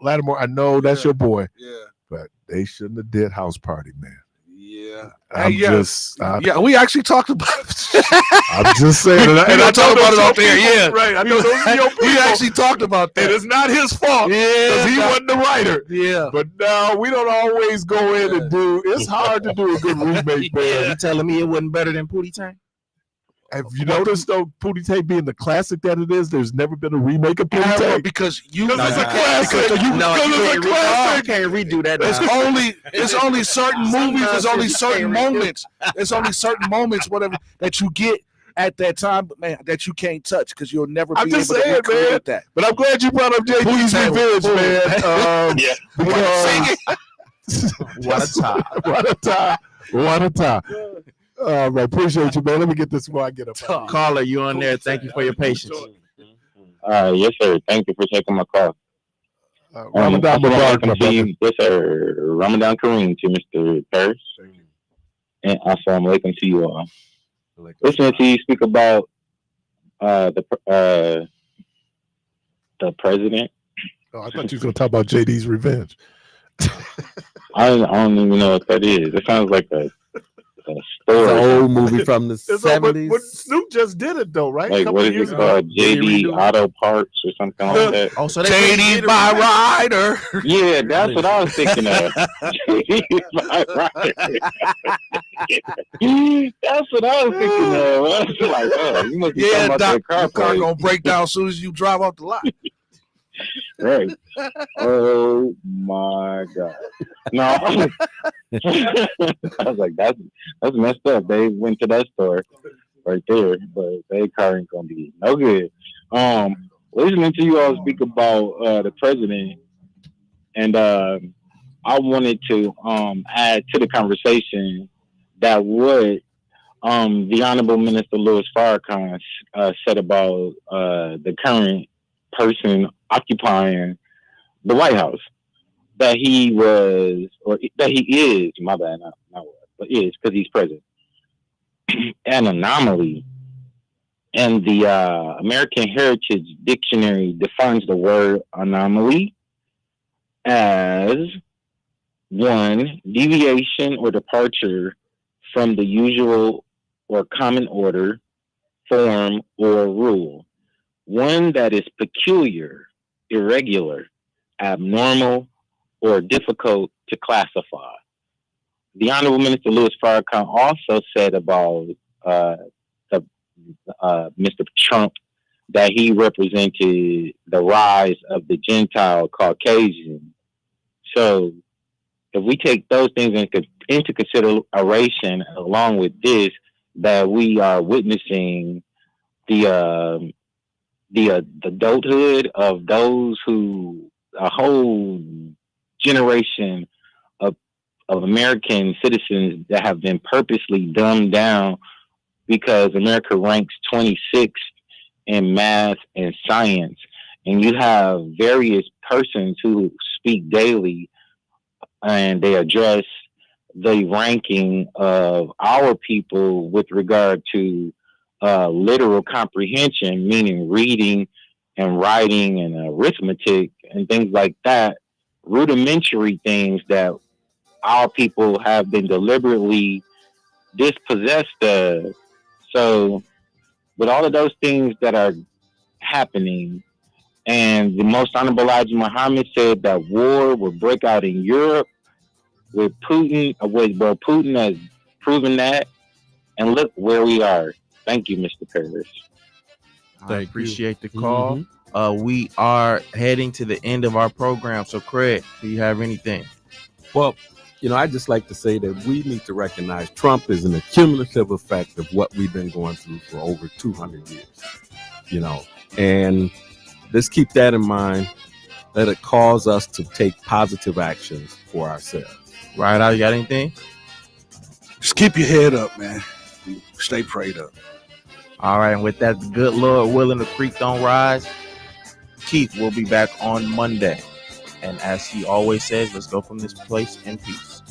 Lattimore, I know that's your boy. Yeah. But they shouldn't have did House Party, man. Yeah. Yeah, we actually talked about it. I'm just saying. And I talked about it out there, yeah. Right. I know those are your people. We actually talked about that. And it's not his fault because he wasn't the writer. Yeah. But now we don't always go in and do. It's hard to do a good remake, man. You telling me it wasn't better than Pootie Tang? Have you noticed though, Pootie Tang being the classic that it is? There's never been a remake of Pootie Tang because it's a classic. You can't redo that. It's only certain movies. There's only certain moments. There's only certain moments, whatever, that you get at that time, man, that you can't touch because you'll never be able to recreate that. But I'm glad you brought up JD's Revenge, man. What a time. All right, appreciate you, man. Let me get this before I get up. Caller, you on there? Thank you for your patience. Yes, sir. Thank you for taking my call. Ramadan Mubarak, my brother. Yes, sir. Ramadan Kareem to Mr. Parris. And assalamu alaikum to you all. Listening to you speak about the president. Oh, I thought you were going to talk about JD's Revenge. I don't even know what that is. It sounds like a story. It's an old movie from the 70s. But Snoop just did it though, right? Like, what is it called? JD Auto Parts or something like that. Oh, so JD by Rider. Yeah, that's what I was thinking of. JD by Rider. That's what I was thinking of. I was like, oh, you must be talking about that car. Your car gonna break down as soon as you drive off the lot. Right. Oh my God. No. I was like, that's messed up. They went to that store right there, but their car ain't gonna be no good. Listening to you all speak about the president, and I wanted to add to the conversation that what the Honorable Minister Louis Farrakhan said about the current person occupying the White House, that he was, or that he is, my bad, not was, but is, because he's president, an anomaly. And the American Heritage Dictionary defines the word anomaly as one, deviation or departure from the usual or common order, form, or rule. One that is peculiar, irregular, abnormal, or difficult to classify. The Honorable Minister Louis Farrakhan also said about Mr. Trump that he represented the rise of the Gentile Caucasian. So if we take those things into consideration, along with this, that we are witnessing the adulthood of those who, a whole generation of American citizens that have been purposely dumbed down because America ranks 26th in math and science. And you have various persons who speak daily and they address the ranking of our people with regard to literal comprehension, meaning reading and writing and arithmetic and things like that, rudimentary things that our people have been deliberately dispossessed of. So with all of those things that are happening, and the Most Honorable Elijah Muhammad said that war will break out in Europe with Putin, well, Putin has proven that, and look where we are. Thank you, Mr. Parris. I appreciate the call. We are heading to the end of our program. So, Craig, do you have anything? Well, I'd just like to say that we need to recognize Trump is an accumulative effect of what we've been going through for over 200 years, and let's keep that in mind. Let it cause us to take positive actions for ourselves. Right out, you got anything? Just keep your head up, man. Stay prayed up. All right, and with that, the good Lord willing, the creek don't rise. Keith will be back on Monday. And as he always says, let's go from this place in peace.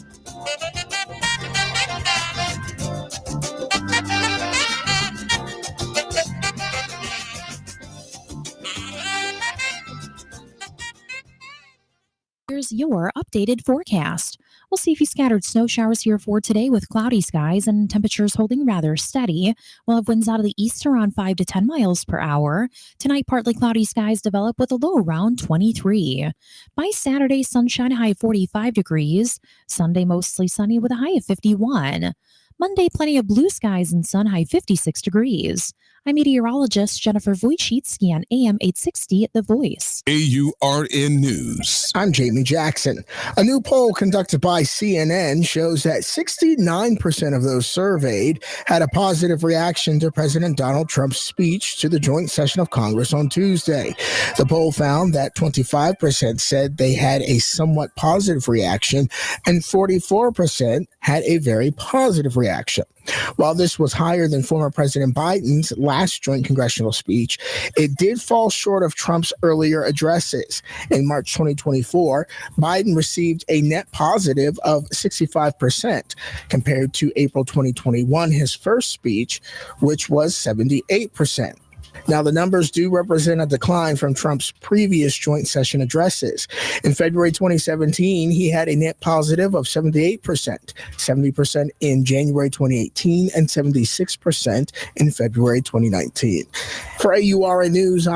Here's your updated forecast. We'll see a few scattered snow showers here for today with cloudy skies and temperatures holding rather steady. We'll have winds out of the east around 5 to 10 miles per hour. Tonight, partly cloudy skies develop with a low around 23. By Saturday, sunshine, high of 45 degrees. Sunday, mostly sunny with a high of 51. Monday, plenty of blue skies and sun, high 56 degrees. I'm meteorologist Jennifer Wojcicki on AM 860 at The Voice. AURN News. I'm Jamie Jackson. A new poll conducted by CNN shows that 69% of those surveyed had a positive reaction to President Donald Trump's speech to the joint session of Congress on Tuesday. The poll found that 25% said they had a somewhat positive reaction and 44% had a very positive reaction. While this was higher than former President Biden's last joint congressional speech, it did fall short of Trump's earlier addresses. In March 2024, Biden received a net positive of 65% compared to April 2021, his first speech, which was 78%. Now, the numbers do represent a decline from Trump's previous joint session addresses. In February 2017, he had a net positive of 78%, 70% in January 2018, and 76% in February 2019. For AURN News,